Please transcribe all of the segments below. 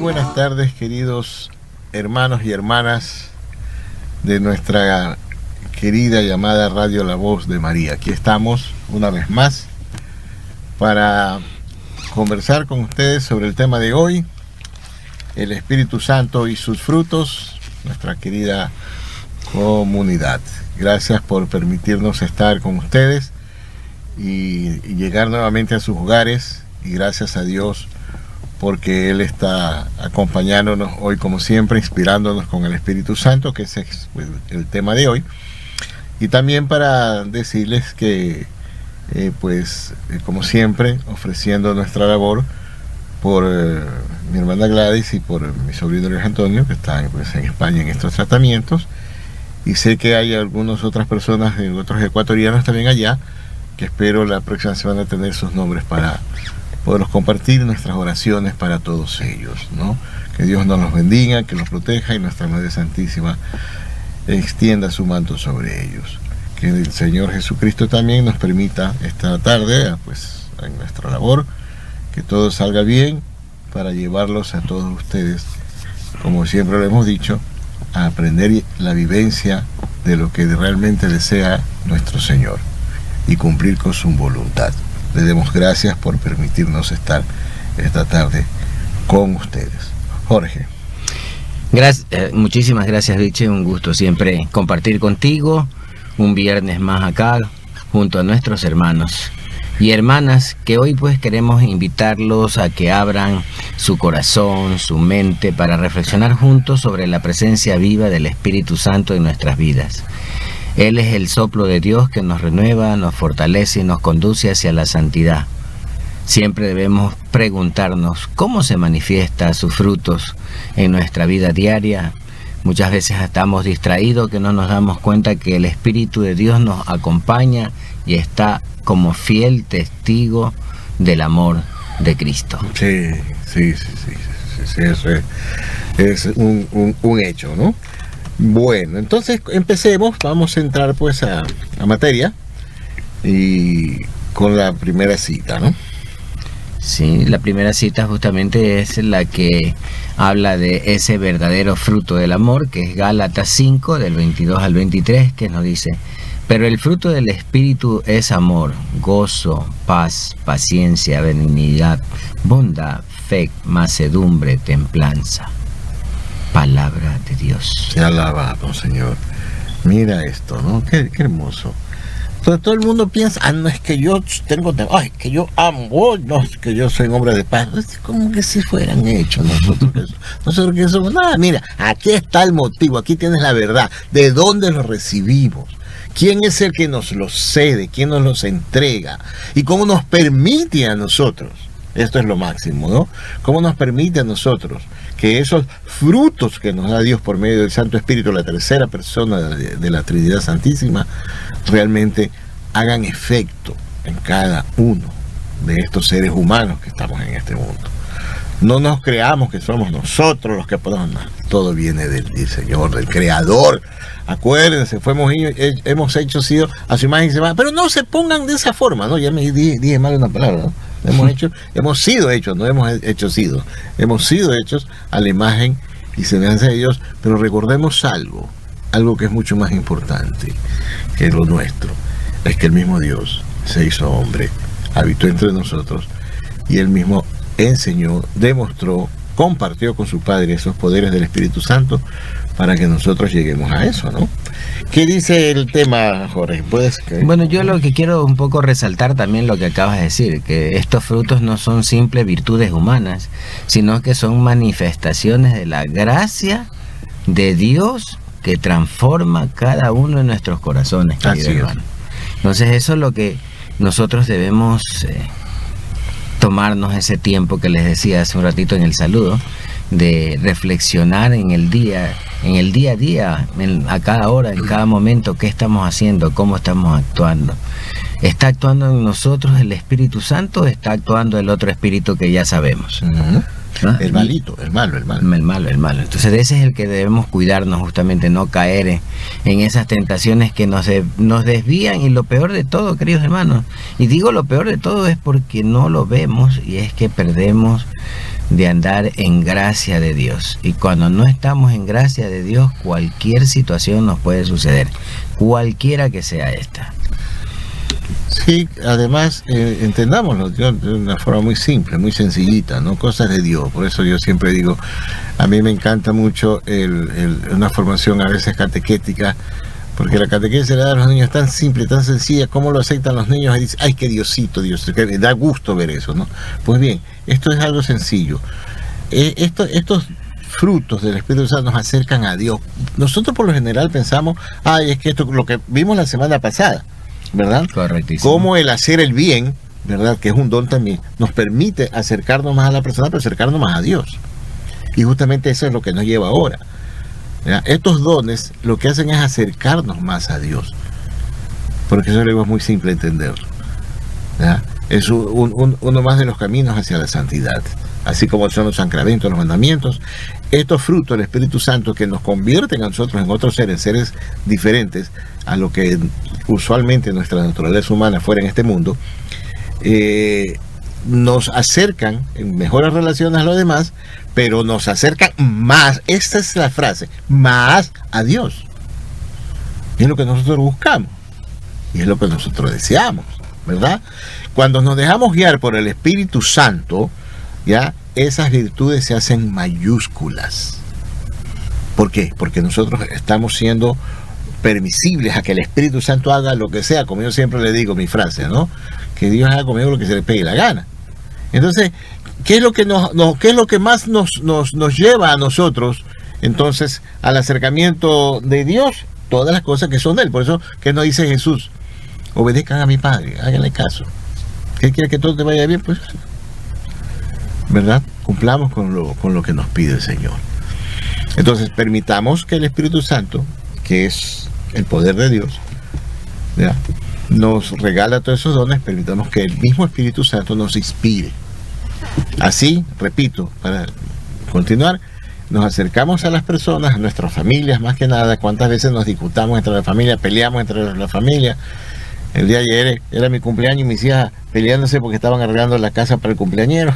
buenas tardes, queridos hermanos y hermanas de nuestra querida llamada Radio La Voz de María. Aquí estamos una vez más para conversar con ustedes sobre el tema de hoy, el Espíritu Santo y sus frutos, nuestra querida comunidad. Gracias por permitirnos estar con ustedes y llegar nuevamente a sus hogares, y gracias a Dios porque Él está acompañándonos hoy como siempre, inspirándonos con el Espíritu Santo, que ese es el tema de hoy. Y también para decirles que como siempre, ofreciendo nuestra labor por mi hermana Gladys y por mi sobrino Luis Antonio, que están en España en estos tratamientos, y sé que hay algunas otras personas, otros ecuatorianos también allá, que espero la próxima semana tener sus nombres para poderlos compartir, nuestras oraciones para todos ellos, ¿no? Que Dios nos los bendiga, que los proteja, y nuestra Madre Santísima extienda su manto sobre ellos. Que el Señor Jesucristo también nos permita esta tarde, en nuestra labor, que todo salga bien para llevarlos a todos ustedes, como siempre lo hemos dicho, a aprender la vivencia de lo que realmente desea nuestro Señor y cumplir con su voluntad. Le demos gracias por permitirnos estar esta tarde con ustedes. Jorge. Muchísimas gracias, Vichy. Un gusto siempre compartir contigo un viernes más acá junto a nuestros hermanos y hermanas, que hoy queremos invitarlos a que abran su corazón, su mente, para reflexionar juntos sobre la presencia viva del Espíritu Santo en nuestras vidas. Él es el soplo de Dios que nos renueva, nos fortalece y nos conduce hacia la santidad. Siempre debemos preguntarnos cómo se manifiesta sus frutos en nuestra vida diaria. Muchas veces estamos distraídos, que no nos damos cuenta que el Espíritu de Dios nos acompaña y está como fiel testigo del amor de Cristo. Sí, eso es un hecho, ¿no? Bueno, entonces empecemos, vamos a entrar a materia, y con la primera cita, ¿no? Sí, la primera cita justamente es la que habla de ese verdadero fruto del amor, que es Gálatas 5, del 22 al 23, que nos dice: pero el fruto del Espíritu es amor, gozo, paz, paciencia, benignidad, bondad, fe, mansedumbre, templanza. Palabra de Dios. Te alabamos, Señor. Mira esto, ¿no? Qué hermoso. Todo el mundo piensa, no es que yo tengo, que yo amo, no es que yo soy un hombre de paz. Es como que si fueran hechos nosotros que somos nada. Mira, aquí está el motivo, aquí tienes la verdad, de dónde lo recibimos, quién es el que nos los cede, quién nos los entrega y cómo nos permite a nosotros. Esto es lo máximo, ¿no? Cómo nos permite a nosotros que esos frutos que nos da Dios por medio del Santo Espíritu, la tercera persona de la Trinidad Santísima, realmente hagan efecto en cada uno de estos seres humanos que estamos en este mundo. No nos creamos que somos nosotros los que podemos, no, todo viene del Señor, del Creador. Acuérdense, hemos sido a su imagen y semejanza, pero no se pongan de esa forma, ¿no? Ya me dije mal una palabra, ¿no? Hemos sido hechos, no hemos hecho sido. Hemos sido hechos a la imagen y semejanza de Dios, pero recordemos algo que es mucho más importante que lo nuestro. Es que el mismo Dios se hizo hombre, habitó entre nosotros, y Él mismo enseñó, demostró, compartió con su Padre esos poderes del Espíritu Santo para que nosotros lleguemos a eso, ¿no? ¿Qué dice el tema, Jorge? Bueno, yo lo que quiero un poco resaltar también lo que acabas de decir, que estos frutos no son simples virtudes humanas, sino que son manifestaciones de la gracia de Dios que transforma cada uno de nuestros corazones, querido hermano. Entonces eso es lo que nosotros debemos tomarnos ese tiempo que les decía hace un ratito en el saludo, de reflexionar en el día a día, a cada hora, en cada momento, qué estamos haciendo, cómo estamos actuando. ¿Está actuando en nosotros el Espíritu Santo o está actuando el otro espíritu que ya sabemos? El malito, el malo. El malo. Entonces ese es el que debemos cuidarnos, justamente no caer en esas tentaciones que nos desvían. Y lo peor de todo, queridos hermanos, y digo lo peor de todo es porque no lo vemos, y es que perdemos de andar en gracia de Dios. Y cuando no estamos en gracia de Dios, cualquier situación nos puede suceder, cualquiera que sea esta. Sí, además, entendámoslo de una forma muy simple, muy sencillita, ¿no? Cosas de Dios. Por eso yo siempre digo, a mí me encanta mucho una formación a veces catequética, porque la catequesis se le da a los niños tan simple, tan sencilla, ¿cómo lo aceptan los niños? Y dicen, ay, qué Diosito, que da gusto ver eso, ¿no? Pues bien, esto es algo sencillo. Estos frutos del Espíritu Santo nos acercan a Dios. Nosotros por lo general pensamos, ay, es que esto lo que vimos la semana pasada, ¿verdad? Correctísimo. Cómo el hacer el bien, ¿verdad? Que es un don también, nos permite acercarnos más a la persona, pero acercarnos más a Dios. Y justamente eso es lo que nos lleva ahora. ¿Ya? Estos dones lo que hacen es acercarnos más a Dios. Porque eso es muy simple entenderlo. ¿Ya? Es uno más de los caminos hacia la santidad. Así como son los sacramentos, los mandamientos. Estos frutos del Espíritu Santo que nos convierten a nosotros en otros seres diferentes a lo que usualmente nuestra naturaleza humana fuera en este mundo, nos acercan en mejores relaciones a los demás, pero nos acercan más, esta es la frase, más a Dios. Y es lo que nosotros buscamos, y es lo que nosotros deseamos, ¿verdad? Cuando nos dejamos guiar por el Espíritu Santo, ya esas virtudes se hacen mayúsculas. ¿Por qué? Porque nosotros estamos siendo permisibles a que el Espíritu Santo haga lo que sea, como yo siempre le digo mi frase, ¿no? Que Dios haga conmigo lo que se le pegue la gana. Entonces, ¿qué es lo que qué es lo que más nos lleva a nosotros entonces al acercamiento de Dios? Todas las cosas que son de Él. Por eso que nos dice Jesús, obedezcan a mi Padre, háganle caso. ¿Qué quiere que todo te vaya bien? Pues, ¿verdad? Cumplamos con lo que nos pide el Señor. Entonces, permitamos que el Espíritu Santo, que es el poder de Dios, ¿ya?, nos regala todos esos dones. Permitamos que el mismo Espíritu Santo nos inspire. Así, repito, para continuar, nos acercamos a las personas, a nuestras familias, más que nada. Cuántas veces nos discutamos entre la familia, peleamos entre la familia. El día de ayer era mi cumpleaños y mis hijas peleándose porque estaban arreglando la casa para el cumpleañero.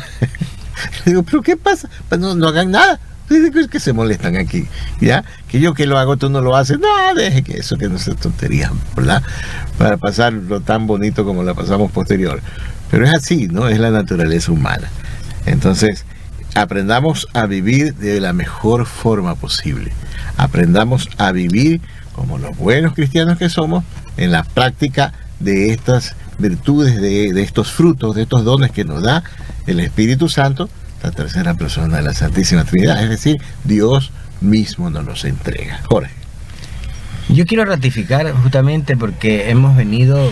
Le digo, ¿pero qué pasa? Pues no hagan nada. Es que se molestan aquí, ¿ya? Que yo que lo hago, tú no lo haces. No, deje que eso, que no sea tontería, ¿verdad? Para pasarlo tan bonito como la pasamos posterior. Pero es así, ¿no? Es la naturaleza humana. Entonces, aprendamos a vivir de la mejor forma posible. Aprendamos a vivir como los buenos cristianos que somos, en la práctica de estas virtudes, de estos frutos, de estos dones que nos da el Espíritu Santo, la tercera persona de la Santísima Trinidad, es decir, Dios mismo nos los entrega. Jorge. Yo quiero ratificar justamente porque hemos venido,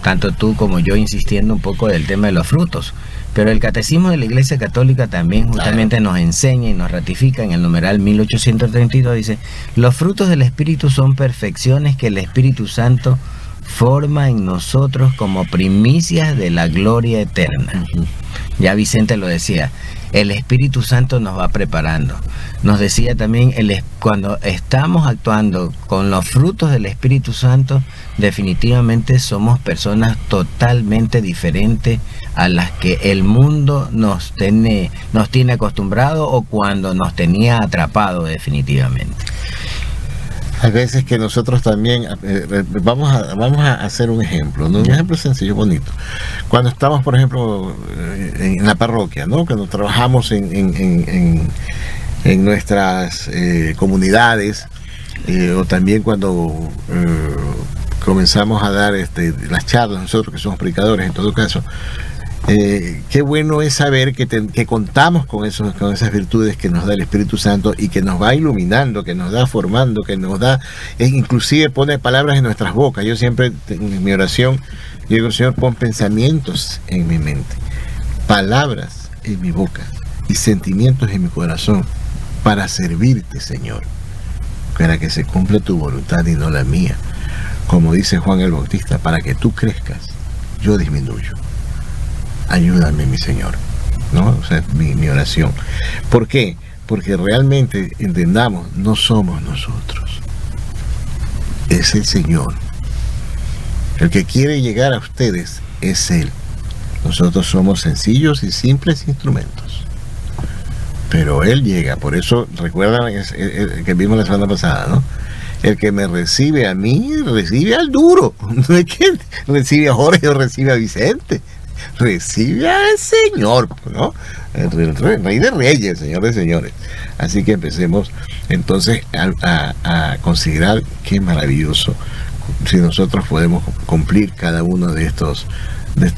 tanto tú como yo, insistiendo un poco del tema de los frutos, pero el Catecismo de la Iglesia Católica también justamente nos enseña y nos ratifica en el numeral 1832, dice, los frutos del Espíritu son perfecciones que el Espíritu Santo forma en nosotros como primicias de la gloria eterna. Ya Vicente lo decía, el Espíritu Santo nos va preparando. Nos decía también, cuando estamos actuando con los frutos del Espíritu Santo, definitivamente somos personas totalmente diferentes a las que el mundo nos tiene acostumbrado o cuando nos tenía atrapado definitivamente. Hay veces que nosotros también, vamos a hacer un ejemplo, ¿no? Un ejemplo sencillo, bonito. Cuando estamos, por ejemplo, en la parroquia, ¿no? Cuando trabajamos en nuestras comunidades, o también cuando comenzamos a dar las charlas, nosotros que somos predicadores en todo caso, qué bueno es saber que contamos con esas virtudes que nos da el Espíritu Santo y que nos va iluminando, que nos da formando, que nos da, inclusive pone palabras en nuestras bocas. Yo siempre, en mi oración, yo digo, Señor, pon pensamientos en mi mente, palabras en mi boca y sentimientos en mi corazón para servirte, Señor, para que se cumpla tu voluntad y no la mía. Como dice Juan el Bautista, para que tú crezcas, yo disminuyo. Ayúdame, mi Señor. ¿no? O sea, mi oración. ¿Por qué? Porque realmente entendamos, no somos nosotros, es el Señor. El que quiere llegar a ustedes es Él. Nosotros somos sencillos y simples instrumentos, pero Él llega. Por eso, recuerdan que vimos la semana pasada, ¿no? El que me recibe a mí, recibe al duro. No es que recibe a Jorge o recibe a Vicente, recibe al Señor, ¿no? El Rey de Reyes, el Señor de Señores. Así que empecemos entonces a considerar qué maravilloso si nosotros podemos cumplir cada uno de estos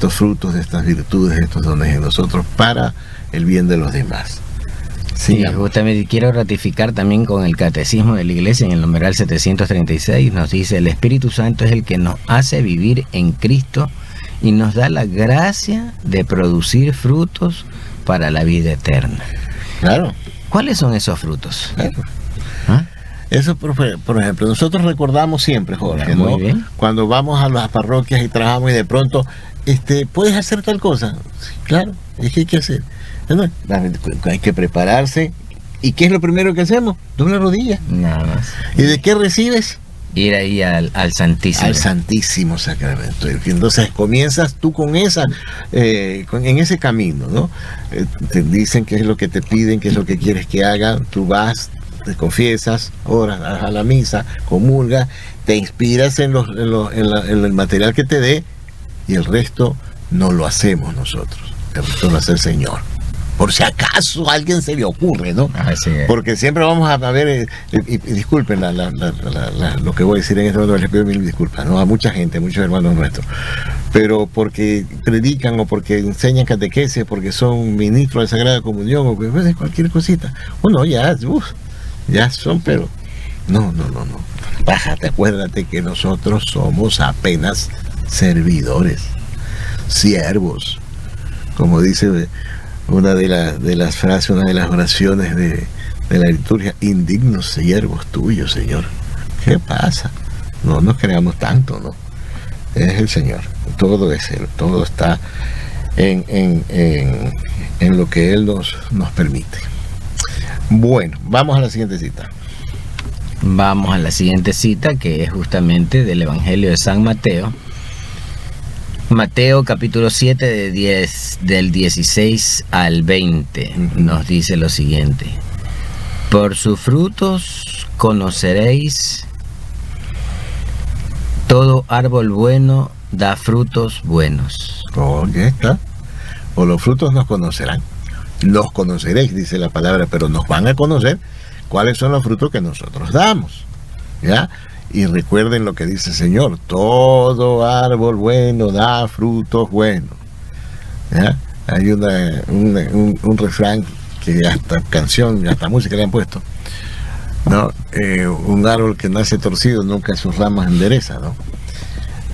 frutos, de estas virtudes, de estos dones en nosotros para el bien de los demás. Sí, justamente quiero ratificar también con el Catecismo de la Iglesia en el numeral 736, nos dice: el Espíritu Santo es el que nos hace vivir en Cristo y nos da la gracia de producir frutos para la vida eterna. Claro. ¿Cuáles son esos frutos? Claro. ¿Ah? Eso, por ejemplo, nosotros recordamos siempre, Jorge, ¿no? Muy bien. Cuando vamos a las parroquias y trabajamos y de pronto, ¿puedes hacer tal cosa? Sí, claro, es que hay que hacer. No, hay que prepararse. ¿Y qué es lo primero que hacemos? Dobla rodilla. Nada más. ¿Y de qué recibes? Ir ahí al Santísimo. Al Santísimo Sacramento. Entonces comienzas tú con esa, en ese camino, ¿no? Te dicen qué es lo que te piden, qué es lo que quieres que hagan. Tú vas, te confiesas, oras, vas a la misa, comulgas, te inspiras en el material que te dé, y el resto no lo hacemos nosotros. El resto lo hace el Señor. Por si acaso a alguien se le ocurre, ¿no? Así es. Porque siempre vamos a ver, y disculpen lo que voy a decir en este momento, les pido mil disculpas, ¿no? A mucha gente, a muchos hermanos nuestros, pero porque predican o porque enseñan catequesis, porque son ministros de Sagrada Comunión o cualquier cosita, uno ya son, pero no. Bájate, acuérdate que nosotros somos apenas servidores, siervos, como dice una de las frases, una de las oraciones de la liturgia: indignos siervos tuyos, Señor. ¿Qué pasa? No nos creamos tanto, ¿no? Es el Señor, todo es Él, todo está en lo que Él nos permite. Bueno, vamos a la siguiente cita. Vamos a la siguiente cita, que es justamente del Evangelio de San Mateo. Mateo capítulo 7 del 16 al 20 nos dice lo siguiente: por sus frutos conoceréis. Todo árbol bueno da frutos buenos. Ya está. O los frutos nos conocerán. Los conoceréis, dice la palabra, pero nos van a conocer cuáles son los frutos que nosotros damos. ¿Ya? Y recuerden lo que dice el Señor: todo árbol bueno da frutos buenos. ¿Ya? Hay un refrán que hasta canción, hasta música le han puesto, ¿no? Un árbol que nace torcido nunca sus ramas endereza, ¿no?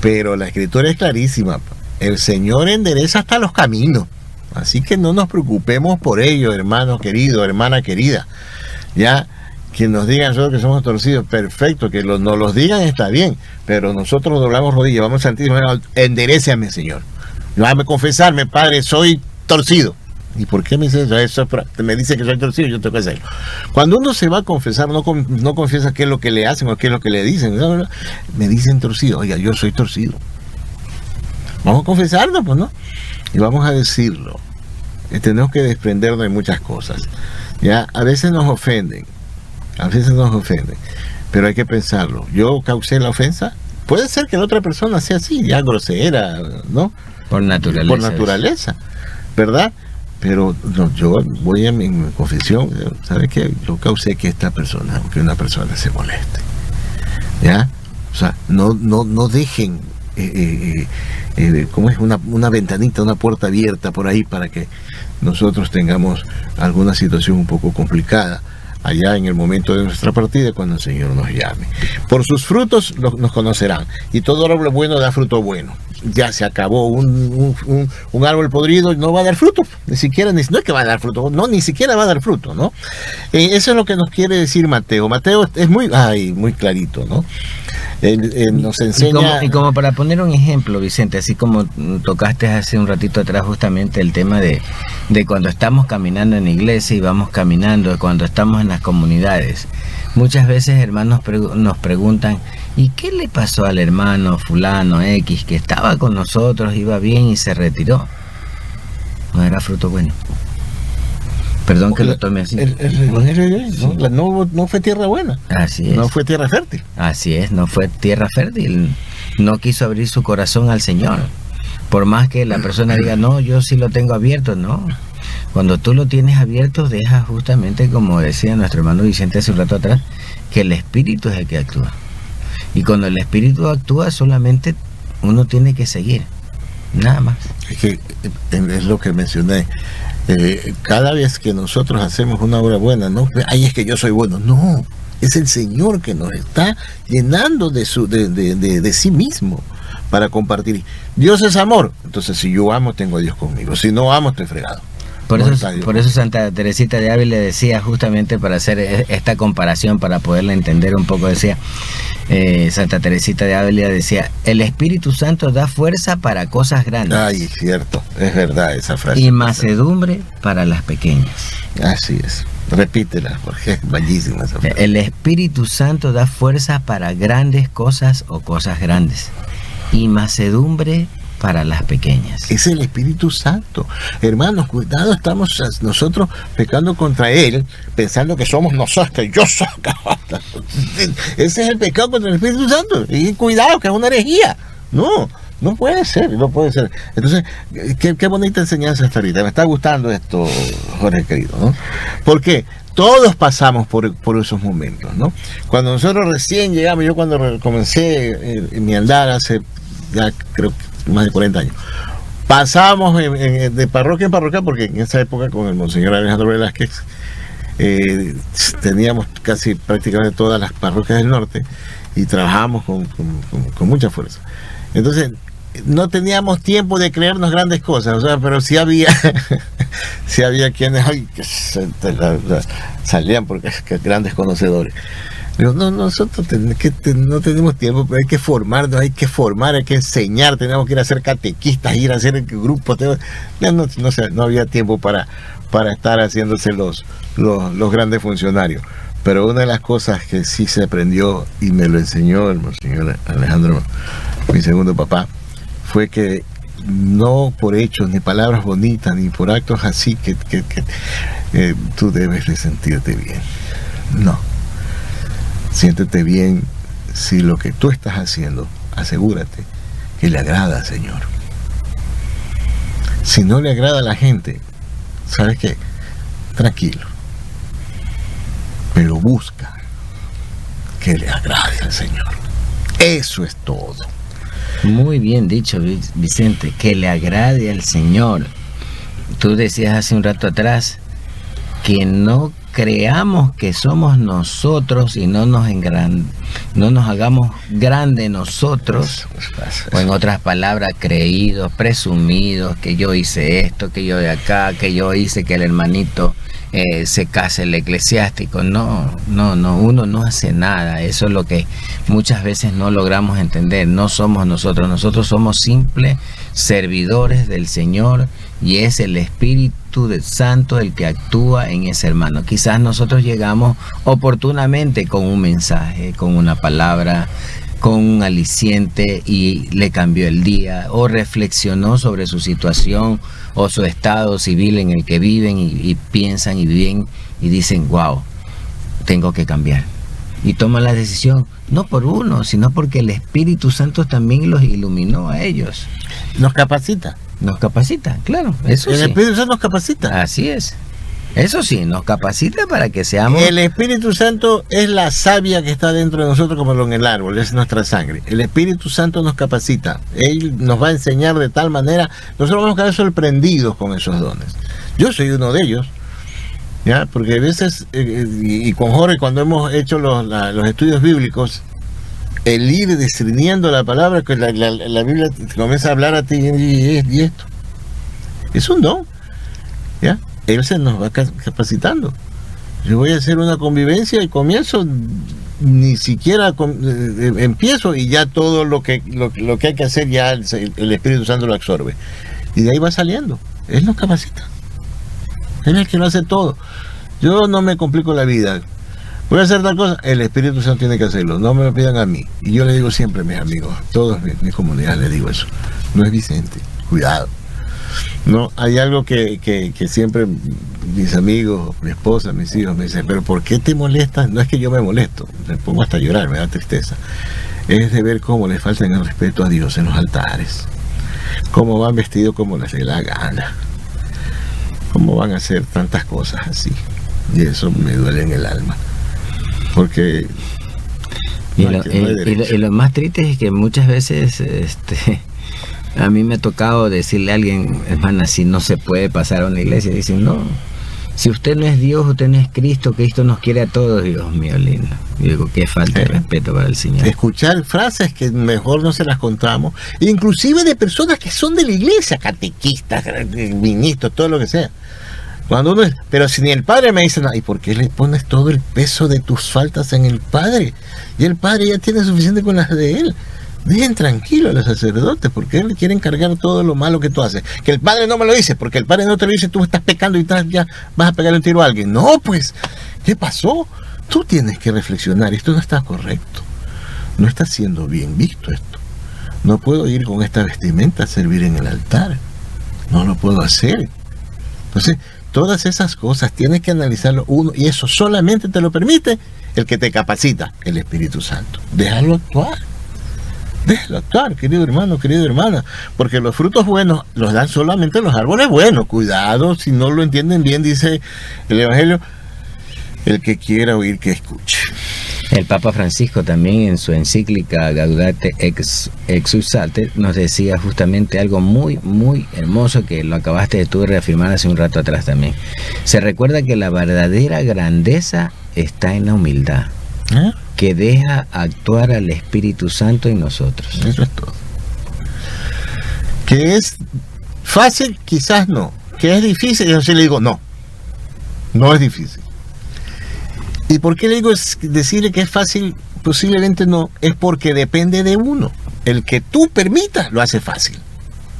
Pero la Escritura es clarísima: el Señor endereza hasta los caminos. Así que no nos preocupemos por ello, hermano querido, hermana querida. Ya, que nos digan nosotros que somos torcidos, perfecto, que nos los digan está bien, pero nosotros doblamos rodillas, vamos al Santísimo: enderéceame, Señor. Déjame confesarme, Padre, soy torcido. ¿Y por qué me dice eso? Me dice que soy torcido, yo tengo que hacerlo. Cuando uno se va a confesar, no confiesa qué es lo que le hacen o qué es lo que le dicen. No, me dicen torcido. Oiga, yo soy torcido. Vamos a confesarnos, pues, ¿no? Y vamos a decirlo. Tenemos que desprendernos de muchas cosas. Ya, a veces nos ofenden, pero hay que pensarlo. Yo causé la ofensa. Puede ser que la otra persona sea así, ya grosera, ¿no? Por naturaleza. ¿Verdad? Pero no, yo voy a mi confesión. ¿Sabe qué? Yo causé que una persona se moleste. ¿Ya? O sea, no dejen como es una ventanita, una puerta abierta por ahí para que nosotros tengamos alguna situación un poco complicada allá en el momento de nuestra partida, cuando el Señor nos llame. Por sus frutos nos conocerán, y todo árbol bueno da fruto bueno. ya se acabó. Un árbol podrido no va a dar fruto, no es que va a dar fruto, no, ni siquiera va a dar fruto, ¿no? Eso es lo que nos quiere decir Mateo. Mateo es muy clarito, ¿no? Él nos enseña... Y como para poner un ejemplo, Vicente, así como tocaste hace un ratito atrás justamente el tema de cuando estamos caminando en la iglesia y vamos caminando, cuando estamos en las comunidades. Muchas veces hermanos nos preguntan, ¿y qué le pasó al hermano fulano X que estaba con nosotros, iba bien y se retiró? No era fruto bueno. Perdón que lo tome así. No fue tierra buena. Así es. No fue tierra fértil. Así es, no fue tierra fértil. No quiso abrir su corazón al Señor. Por más que la persona diga, no, yo sí lo tengo abierto, no. Cuando tú lo tienes abierto, deja justamente, como decía nuestro hermano Vicente hace un rato atrás, que el Espíritu es el que actúa. Y cuando el Espíritu actúa, solamente uno tiene que seguir. Nada más. Es lo que mencioné. Cada vez que nosotros hacemos una obra buena, no, ay, es que yo soy bueno, no, es el Señor que nos está llenando de sí mismo para compartir. Dios es amor, entonces si yo amo, tengo a Dios conmigo, si no amo, estoy fregado. Por eso Santa Teresita de Ávila decía, justamente para hacer esta comparación, para poderla entender un poco, decía, Santa Teresita de Ávila decía, el Espíritu Santo da fuerza para cosas grandes. Ay, es cierto, es verdad esa frase. Y mansedumbre para las pequeñas. Así es, repítela, porque es bellísima esa frase. El Espíritu Santo da fuerza para grandes cosas o cosas grandes. Y mansedumbre para las pequeñas. Es el Espíritu Santo. Hermanos, cuidado, estamos nosotros pecando contra Él, pensando que somos nosotros, que yo soy. Ese es el pecado contra el Espíritu Santo. Y cuidado, que es una herejía. No puede ser, no puede ser. Entonces, qué bonita enseñanza hasta ahorita. Me está gustando esto, Jorge querido, ¿no? Porque todos pasamos por esos momentos, ¿no? Cuando nosotros recién llegamos, yo cuando comencé mi andar hace, ya creo que más de 40 años, pasábamos de parroquia en parroquia, porque en esa época con el Monseñor Alejandro Velázquez teníamos casi prácticamente todas las parroquias del norte y trabajábamos con mucha fuerza. Entonces no teníamos tiempo de creernos grandes cosas, o sea, pero sí había sí había quienes salían porque grandes conocedores. Digo, no, nosotros no tenemos tiempo, pero hay que formarnos, hay que enseñar, tenemos que ir a hacer catequistas, ir a hacer grupos. No había tiempo para estar haciéndose los grandes funcionarios. Pero una de las cosas que sí se aprendió y me lo enseñó el Monseñor Alejandro, mi segundo papá, fue que no por hechos, ni palabras bonitas, ni por actos así que tú debes de sentirte bien. No. Siéntete bien si lo que tú estás haciendo, asegúrate que le agrada al Señor. Si no le agrada a la gente, ¿sabes qué? Tranquilo. Pero busca que le agrade al Señor. Eso es todo. Muy bien dicho, Vicente, que le agrade al Señor. Tú decías hace un rato atrás que no creamos que somos nosotros y no nos hagamos grande nosotros, o en otras palabras, creídos, presumidos, que yo hice esto, que yo de acá, que yo hice que el hermanito se case el eclesiástico. No, uno no hace nada. Eso es lo que muchas veces no logramos entender. No somos nosotros somos simples servidores del Señor, y es el Espíritu Santo el que actúa en ese hermano. Quizás nosotros llegamos oportunamente con un mensaje, con una palabra, con un aliciente, y le cambió el día, o reflexionó sobre su situación o su estado civil en el que viven, y piensan y viven y dicen, wow, tengo que cambiar. Y toman la decisión, no por uno, sino porque el Espíritu Santo también los iluminó a ellos. Nos capacita. Nos capacita, claro. Eso el sí. Espíritu Santo nos capacita. Así es. Eso sí, nos capacita para que seamos... El Espíritu Santo es la savia que está dentro de nosotros como en el árbol, es nuestra sangre. El Espíritu Santo nos capacita. Él nos va a enseñar de tal manera, nosotros vamos a quedar sorprendidos con esos dones. Yo soy uno de ellos, ¿ya? Porque a veces, y con Jorge, cuando hemos hecho los estudios bíblicos, el ir discerniendo la palabra, que la Biblia te comienza a hablar a ti y esto. Es un don, ¿ya? Él se nos va capacitando. Yo voy a hacer una convivencia y comienzo, ni siquiera empiezo y ya todo lo que hay que hacer ya el Espíritu Santo lo absorbe. Y de ahí va saliendo. Él nos capacita. Él es el que lo hace todo. Yo no me complico la vida. Voy a hacer tal cosa, el Espíritu Santo tiene que hacerlo, no me lo pidan a mí. Y yo le digo siempre a mis amigos, todos mis comunidades les digo eso. No es Vicente, cuidado. No, hay algo que siempre mis amigos, mi esposa, mis hijos me dicen, pero ¿por qué te molestas? No es que yo me molesto, me pongo hasta a llorar, me da tristeza. Es de ver cómo les faltan el respeto a Dios en los altares, cómo van vestidos como les dé la gana, cómo van a hacer tantas cosas así. Y eso me duele en el alma. Porque y lo más triste es que muchas veces a mí me ha tocado decirle a alguien, hermana, si no se puede pasar a una iglesia, dicen, no, si usted no es Dios, usted no es Cristo nos quiere a todos. Dios mío lindo. Y digo, qué falta de respeto para el Señor. Escuchar frases que mejor no se las contamos, inclusive de personas que son de la iglesia, catequistas, ministros, todo lo que sea. Cuando uno pero si ni el Padre me dice, ¿y por qué le pones todo el peso de tus faltas en el Padre? Y el Padre ya tiene suficiente con las de él. Dejen tranquilo a los sacerdotes, porque él quiere encargar todo lo malo que tú haces. Que el Padre no me lo dice, porque el Padre no te lo dice, tú estás pecando y ya vas a pegarle un tiro a alguien. No, pues, ¿qué pasó? Tú tienes que reflexionar, esto no está correcto. No está siendo bien visto esto. No puedo ir con esta vestimenta a servir en el altar. No lo puedo hacer. Entonces, todas esas cosas tienes que analizarlo uno, y eso solamente te lo permite el que te capacita, el Espíritu Santo. Déjalo actuar. Déjalo actuar, querido hermano, querida hermana, porque los frutos buenos los dan solamente los árboles buenos. Cuidado, si no lo entienden bien, dice el Evangelio, el que quiera oír, que escuche. El Papa Francisco también en su encíclica Gaudete Exsultate nos decía justamente algo muy, muy hermoso que lo acabaste de tú de reafirmar hace un rato atrás también. Se recuerda que la verdadera grandeza está en la humildad, que deja actuar al Espíritu Santo en nosotros. Eso es todo. Que es fácil, quizás no. Que es difícil, yo sí le digo no. No es difícil. ¿Y por qué le digo decirle que es fácil? Posiblemente no, es porque depende de uno. El que tú permitas lo hace fácil.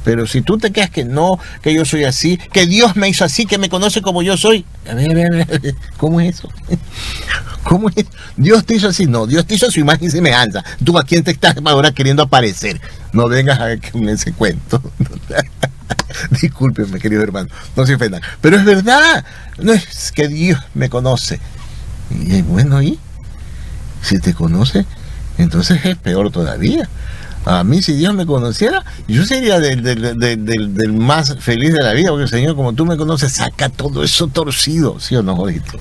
Pero si tú te quedas que no, que yo soy así, que Dios me hizo así, que me conoce como yo soy. A ver, ¿cómo es eso? ¿Cómo es? Dios te hizo así. No, Dios te hizo a su imagen y semejanza. ¿Tú a quién te estás ahora queriendo aparecer? No vengas con ese cuento. Discúlpenme, querido hermano, no se ofendan. Pero es verdad, no es que Dios me conoce. Y bueno, ¿y? Si te conoce, entonces es peor todavía. A mí, si Dios me conociera, yo sería del más feliz de la vida, porque Señor, como tú me conoces, saca todo eso torcido, ¿sí o no, jodito?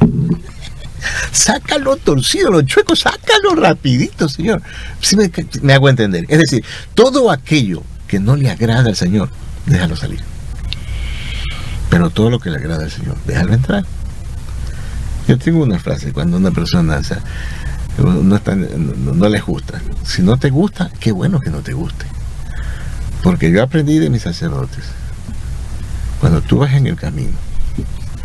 Sácalo torcido, lo chueco, sácalo rapidito, Señor. Sí me hago entender. Es decir, todo aquello que no le agrada al Señor, déjalo salir. Pero todo lo que le agrada al Señor, déjalo entrar. Yo tengo una frase, cuando una persona no les gusta. Si no te gusta, qué bueno que no te guste. Porque yo aprendí de mis sacerdotes. Cuando tú vas en el camino,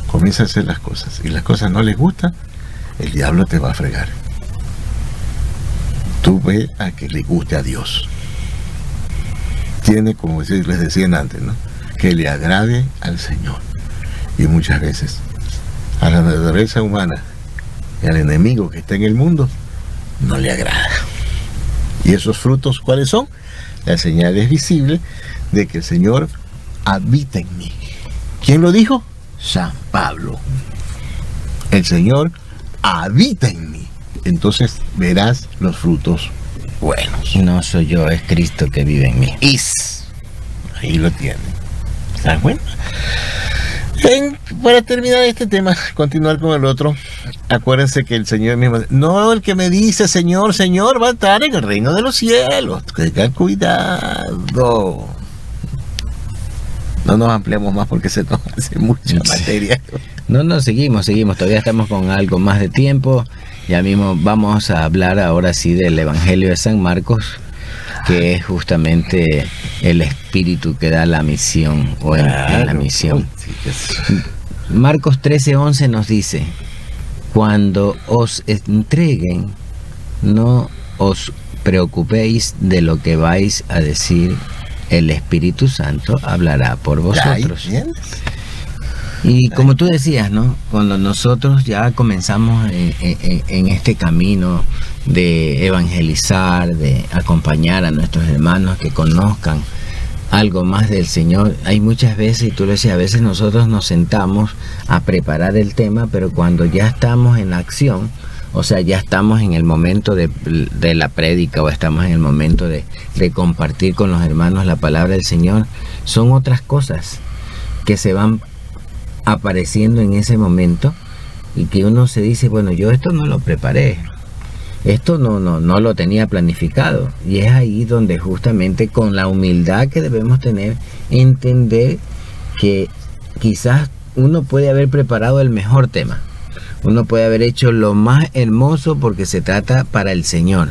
comienzas a hacer las cosas y las cosas no les gustan, el diablo te va a fregar. Tú ve a que le guste a Dios. Tiene, como les decían antes, ¿no?, que le agrade al Señor. Y muchas veces a la naturaleza humana y al enemigo que está en el mundo no le agrada. ¿Y esos frutos cuáles son? La señal es visible de que el Señor habita en mí. ¿Quién lo dijo? San Pablo. El Señor habita en mí. Entonces verás los frutos buenos. No soy yo, es Cristo que vive en mí. Ahí lo tienen. ¿Está bueno? Para terminar este tema, continuar con el otro, acuérdense que el Señor mismo, no el que me dice Señor, Señor, va a estar en el reino de los cielos. Tengan cuidado. No nos ampliamos más porque se nos hace mucha materia. No, seguimos. Todavía estamos con algo más de tiempo. Ya mismo vamos a hablar ahora sí del Evangelio de San Marcos, que es justamente el espíritu que da la misión, o en la misión. Marcos 13:11 nos dice: cuando os entreguen, no os preocupéis de lo que vais a decir, el Espíritu Santo hablará por vosotros. Y como tú decías, ¿no? Cuando nosotros ya comenzamos en este camino de evangelizar, de acompañar a nuestros hermanos que conozcan algo más del Señor, hay muchas veces, y tú lo decías, a veces nosotros nos sentamos a preparar el tema, pero cuando ya estamos en acción, o sea, ya estamos en el momento de la prédica, o estamos en el momento de compartir con los hermanos la palabra del Señor, son otras cosas que se van apareciendo en ese momento, y que uno se dice, bueno, yo esto no lo preparé, esto no lo tenía planificado. Y es ahí donde justamente, con la humildad que debemos tener, entender que quizás uno puede haber preparado el mejor tema, uno puede haber hecho lo más hermoso porque se trata para el Señor,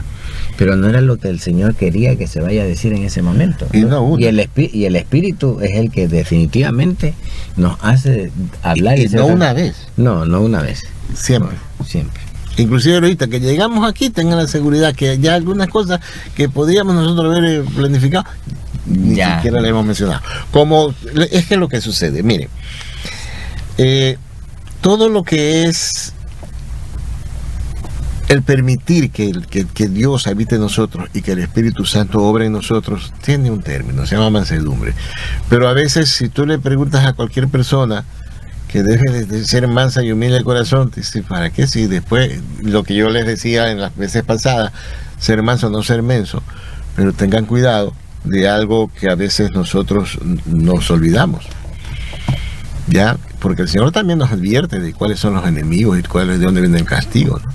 pero no era lo que el Señor quería que se vaya a decir en ese momento, ¿no? Y el Espíritu es el que definitivamente nos hace hablar. Y no una vez. No una vez. Siempre. No, siempre. Inclusive ahorita que llegamos aquí, tengan la seguridad que ya algunas cosas que podríamos nosotros haber planificado, ni siquiera le hemos mencionado. Como es que lo que sucede, miren, todo lo que es el permitir que Dios habite en nosotros y que el Espíritu Santo obre en nosotros, tiene un término, se llama mansedumbre. Pero a veces, si tú le preguntas a cualquier persona que deje de ser mansa y humilde de corazón, te dice, ¿para qué? Si después, lo que yo les decía en las veces pasadas, ser manso, no ser menso. Pero tengan cuidado de algo que a veces nosotros nos olvidamos, ¿ya? Porque el Señor también nos advierte de cuáles son los enemigos y de dónde viene el castigo, ¿no?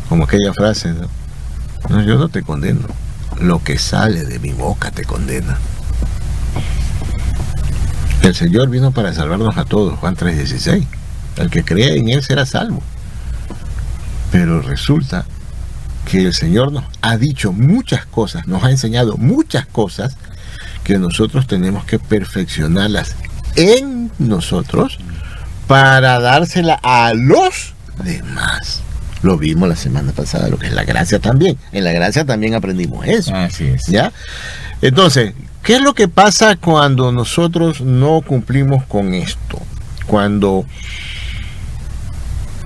Como aquella frase, ¿no? No, yo no te condeno, lo que sale de mi boca te condena. El Señor vino para salvarnos a todos, Juan 3:16. El que cree en Él será salvo. Pero resulta que el Señor nos ha dicho muchas cosas, nos ha enseñado muchas cosas que nosotros tenemos que perfeccionarlas en nosotros para dársela a los demás. Lo vimos la semana pasada, lo que es la gracia también. En la gracia también aprendimos eso. Así es. ¿Ya? Entonces, ¿qué es lo que pasa cuando nosotros no cumplimos con esto? Cuando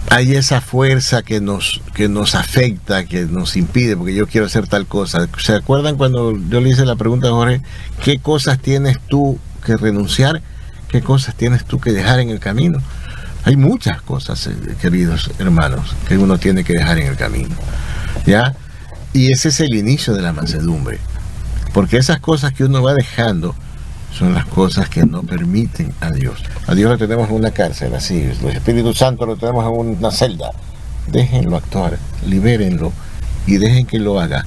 hay esa fuerza que nos afecta, que nos impide, porque yo quiero hacer tal cosa. ¿Se acuerdan cuando yo le hice la pregunta a Jorge, qué cosas tienes tú que renunciar? ¿Qué cosas tienes tú que dejar en el camino? Hay muchas cosas, queridos hermanos, que uno tiene que dejar en el camino, ¿ya? Y ese es el inicio de la mansedumbre, porque esas cosas que uno va dejando son las cosas que no permiten a Dios. A Dios lo tenemos en una cárcel, así, el Espíritu Santo lo tenemos en una celda. Déjenlo actuar, libérenlo y dejen que lo haga.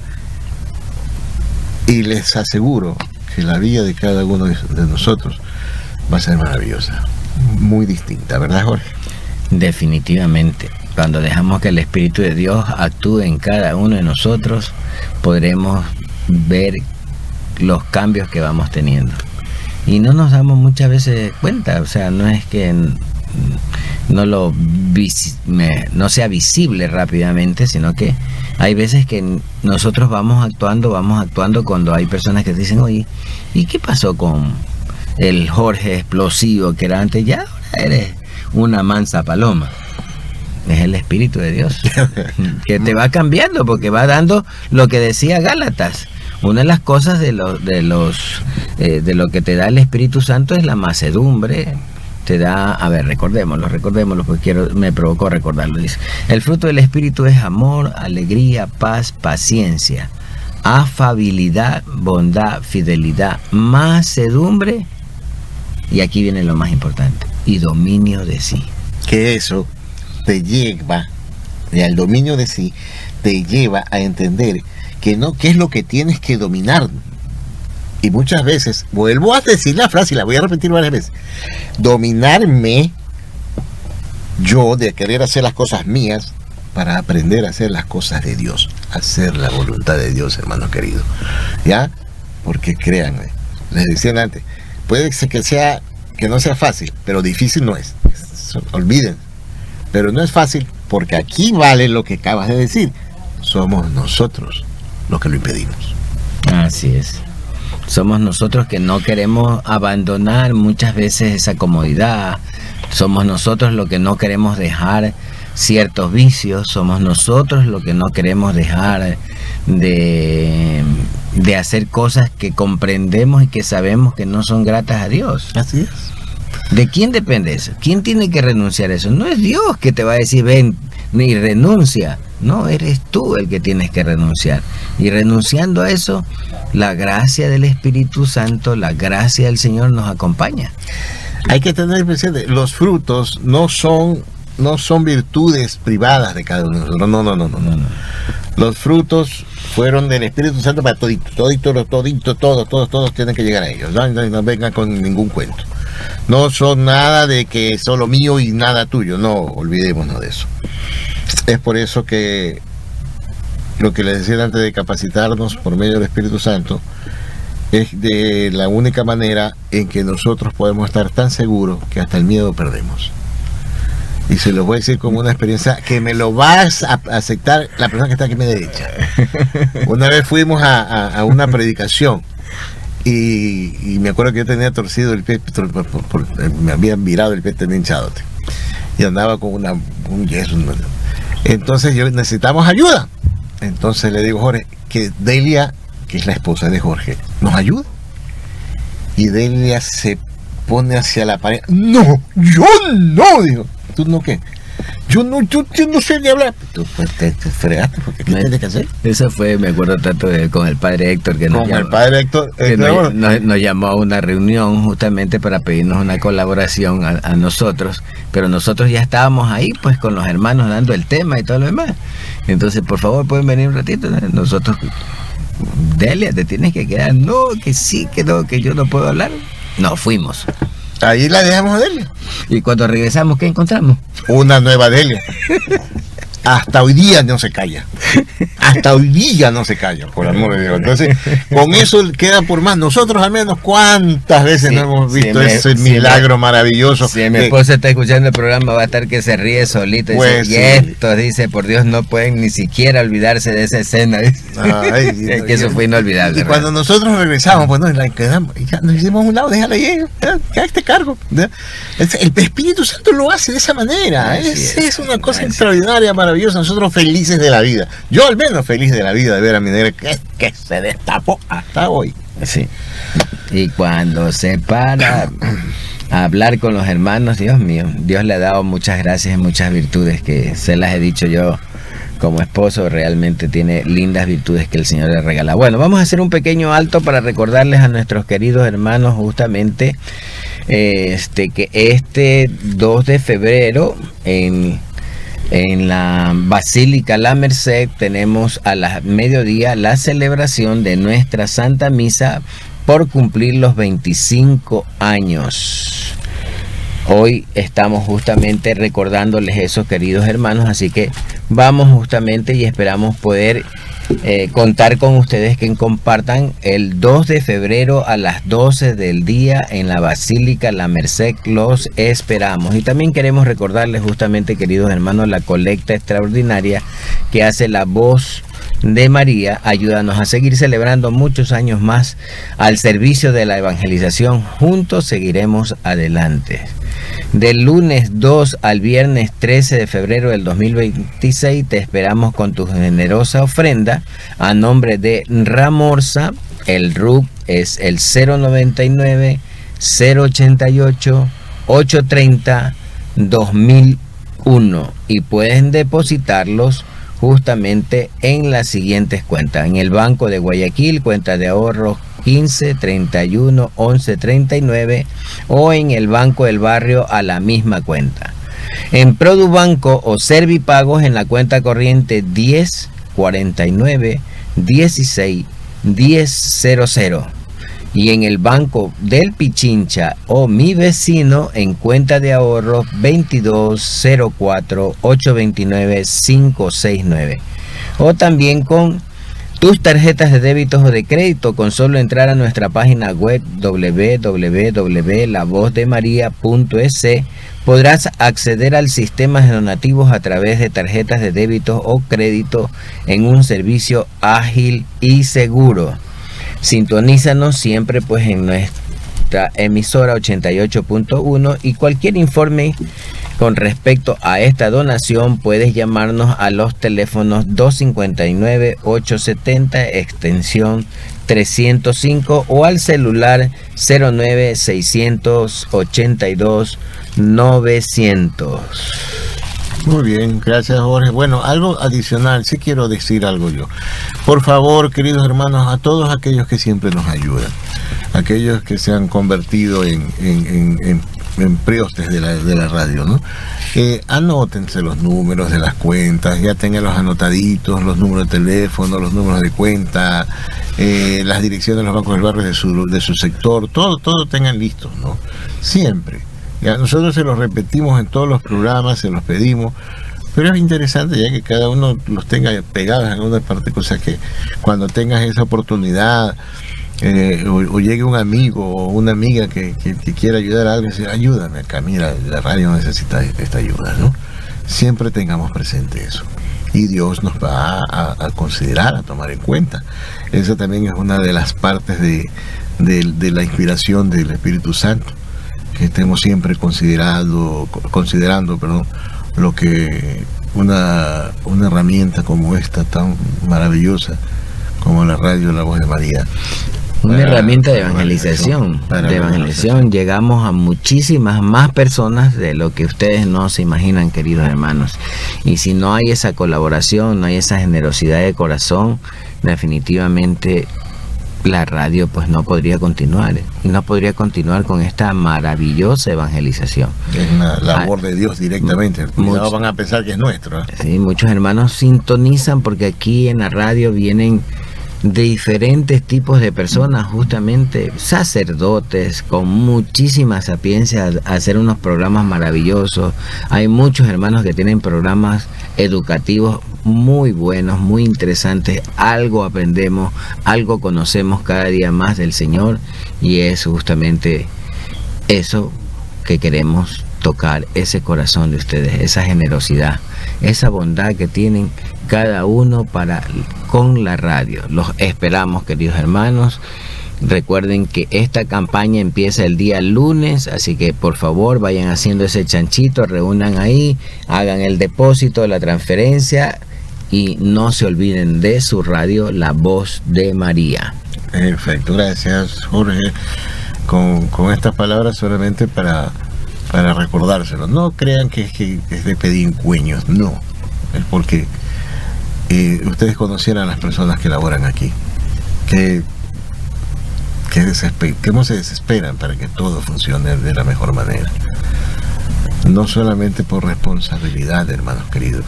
Y les aseguro que la vida de cada uno de nosotros va a ser maravillosa, muy distinta, ¿verdad, Jorge? Definitivamente. Cuando dejamos que el Espíritu de Dios actúe en cada uno de nosotros, podremos ver los cambios que vamos teniendo. Y no nos damos muchas veces cuenta, o sea, no es que no sea visible rápidamente, sino que hay veces que nosotros vamos actuando cuando hay personas que dicen, oye, ¿y qué pasó con el Jorge explosivo que era antes? Ya ahora eres una mansa paloma. Es el Espíritu de Dios que te va cambiando, porque va dando lo que decía Gálatas. Una de las cosas de lo que te da el Espíritu Santo es la mansedumbre. Te da, a ver, recordémoslo, porque me provocó recordarlo. Dice, el fruto del Espíritu es amor, alegría, paz, paciencia, afabilidad, bondad, fidelidad, mansedumbre, y aquí viene lo más importante, y dominio de sí. Que eso te lleva, y al dominio de sí, te lleva a entender que no, qué es lo que tienes que dominar Y muchas veces, vuelvo a decir la frase y la voy a repetir varias veces, dominarme yo de querer hacer las cosas mías para aprender a hacer las cosas de Dios, hacer la voluntad de Dios, hermanos queridos, ¿ya? Porque créanme, les decía antes, puede ser que no sea fácil, pero difícil no es. Olviden, pero no es fácil porque aquí vale lo que acabas de decir. Somos nosotros los que lo impedimos. Así es. Somos nosotros que no queremos abandonar muchas veces esa comodidad. Somos nosotros los que no queremos dejar ciertos vicios. Somos nosotros los que no queremos dejar de hacer cosas que comprendemos y que sabemos que no son gratas a Dios. Así es. ¿De quién depende eso? ¿Quién tiene que renunciar a eso? No es Dios que te va a decir ven ni renuncia. No, eres tú el que tienes que renunciar. Y renunciando a eso, la gracia del Espíritu Santo, la gracia del Señor nos acompaña. Hay que tener presente, los frutos no son virtudes privadas de cada uno de nosotros. No. Los frutos fueron del Espíritu Santo para todos tienen que llegar a ellos. No vengan con ningún cuento. No son nada de que solo mío y nada tuyo. No, olvidémonos de eso. Es por eso que lo que les decía antes de capacitarnos por medio del Espíritu Santo es de la única manera en que nosotros podemos estar tan seguros que hasta el miedo perdemos. Y se los voy a decir como una experiencia que me lo vas a aceptar la persona que está aquí a mi derecha. Una vez fuimos a una predicación y me acuerdo que yo tenía torcido el pie, me habían virado el pie, tenía hinchadote y andaba con un yeso. Entonces yo necesitamos ayuda. Entonces le digo a Jorge que Delia, que es la esposa de Jorge, nos ayuda. Y Delia se pone hacia la pared. No, yo no, digo. ¿Tú no qué? Yo no sé ni hablar. Tú pues, te fregaste, porque ¿qué tienes que hacer? Eso fue, me acuerdo tanto con el padre Héctor que nos llamó a una reunión justamente para pedirnos una colaboración a nosotros, pero nosotros ya estábamos ahí pues con los hermanos dando el tema y todo lo demás. Entonces, por favor, pueden venir un ratito. Nosotros, Delia, te tienes que quedar. No, que sí, que no, que yo no puedo hablar. Nos fuimos. Ahí la dejamos a Delia. Y cuando regresamos, ¿qué encontramos? Una nueva Delia. Hasta hoy día no se calla. Hasta hoy día no se calla, por amor de Dios. Entonces, con eso queda por más. Nosotros al menos, ¿cuántas veces no hemos visto ese milagro maravilloso? Si mi esposa está escuchando el programa, va a estar que se ríe solito. Pues, dice, y estos, dice, por Dios, no pueden ni siquiera olvidarse de esa escena. Ay, que eso fue inolvidable. Y cuando nosotros regresamos, pues la quedamos, ya nos hicimos a un lado, déjala ahí, ya este cargo. El Espíritu Santo lo hace de esa manera. Es una cosa extraordinaria, maravillosa. Nosotros felices de la vida. Yo al menos feliz de la vida de ver a mi negra que se destapó hasta hoy. Sí. Y cuando se para a hablar con los hermanos, Dios mío, Dios le ha dado muchas gracias y muchas virtudes que se las he dicho yo como esposo. Realmente tiene lindas virtudes que el Señor le regala. Bueno, vamos a hacer un pequeño alto para recordarles a nuestros queridos hermanos justamente que este 2 de febrero en la Basílica La Merced tenemos a las mediodía la celebración de nuestra Santa Misa por cumplir los 25 años. Hoy estamos justamente recordándoles eso, queridos hermanos, así que vamos justamente y esperamos poder contar con ustedes que compartan el 2 de febrero a las 12 del día en la Basílica La Merced. Los esperamos. Y también queremos recordarles justamente, queridos hermanos, la colecta extraordinaria que hace La Voz de María. Ayúdanos a seguir celebrando muchos años más al servicio de la evangelización. Juntos seguiremos adelante. Del lunes 2 al viernes 13 de febrero del 2026 te esperamos con tu generosa ofrenda a nombre de Ramorza. El RUC es el 099 088 830 2001 y pueden depositarlos justamente en las siguientes cuentas: en el Banco de Guayaquil, cuenta de ahorros 15 31 11 39, o en el Banco del Barrio a la misma cuenta. En Produbanco o Servipagos en la cuenta corriente 10 49 16 1000. y en el Banco del Pichincha o Mi Vecino en cuenta de ahorros 2204-829-569, o también con tus tarjetas de débitos o de crédito. Con solo entrar a nuestra página web www.lavozdemaria.es podrás acceder al sistema de donativos a través de tarjetas de débito o crédito en un servicio ágil y seguro. Sintonízanos siempre pues en nuestra emisora 88.1, y cualquier informe con respecto a esta donación puedes llamarnos a los teléfonos 259-870 extensión 305 o al celular 09-682-900. Muy bien, gracias Jorge. Bueno, algo adicional, sí quiero decir algo yo. Por favor, queridos hermanos, a todos aquellos que siempre nos ayudan, aquellos que se han convertido en priostes de la radio, ¿no? Anótense los números de las cuentas, ya tenganlos anotaditos, los números de teléfono, los números de cuenta, las direcciones de los bancos del barrio de su sector, todo tengan listos, ¿no? Siempre. Ya nosotros se los repetimos en todos los programas, se los pedimos, pero es interesante ya que cada uno los tenga pegados en alguna parte, cosa que cuando tengas esa oportunidad, o llegue un amigo o una amiga que quiera ayudar a alguien, dice, ayúdame acá, mira, la radio necesita esta ayuda, ¿no? Siempre tengamos presente eso, y Dios nos va a considerar, a tomar en cuenta. Esa también es una de las partes de la inspiración del Espíritu Santo, que estemos siempre considerando lo que una herramienta como esta tan maravillosa como la radio La Voz de María, una herramienta de evangelización. Llegamos a muchísimas más personas de lo que ustedes no se imaginan, queridos hermanos. Y si no hay esa colaboración, no hay esa generosidad de corazón, definitivamente la radio pues no podría continuar con esta maravillosa evangelización. Es una labor de Dios directamente. Cuidado, van a pensar que es nuestro, ¿eh? Sí, muchos hermanos sintonizan porque aquí en la radio vienen de diferentes tipos de personas, justamente sacerdotes con muchísima sapiencia, a hacer unos programas maravillosos. Hay muchos hermanos que tienen programas educativos muy buenos, muy interesantes. Algo aprendemos, algo conocemos cada día más del Señor, y es justamente eso que queremos tocar, ese corazón de ustedes, esa generosidad, esa bondad que tienen cada uno con la radio. Los esperamos, queridos hermanos. Recuerden que esta campaña empieza el día lunes, así que por favor vayan haciendo ese chanchito, reúnan ahí, hagan el depósito, la transferencia, y no se olviden de su radio, La Voz de María. Perfecto, gracias Jorge. Con estas palabras solamente para recordárselo. No crean que es de pedir cueños, no. Es porque ustedes conocieran a las personas que laboran aquí, cómo se desesperan para que todo funcione de la mejor manera. No solamente por responsabilidad, hermanos queridos,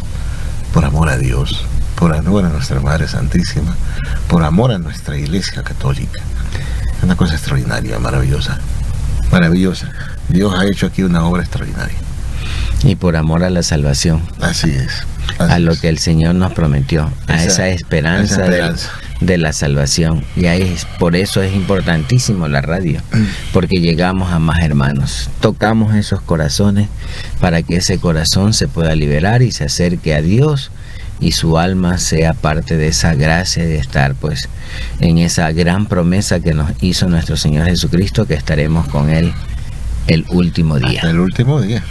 por amor a Dios, por amor a nuestra Madre Santísima, por amor a nuestra Iglesia Católica. Es una cosa extraordinaria, maravillosa. Dios ha hecho aquí una obra extraordinaria. Y por amor a la salvación. Así es. A lo que el Señor nos prometió, a esa esperanza de la salvación. Y por eso es importantísimo la radio, porque llegamos a más hermanos, tocamos esos corazones para que ese corazón se pueda liberar y se acerque a Dios, y su alma sea parte de esa gracia de estar pues en esa gran promesa que nos hizo nuestro Señor Jesucristo, que estaremos con Él el último día. Hasta el último día.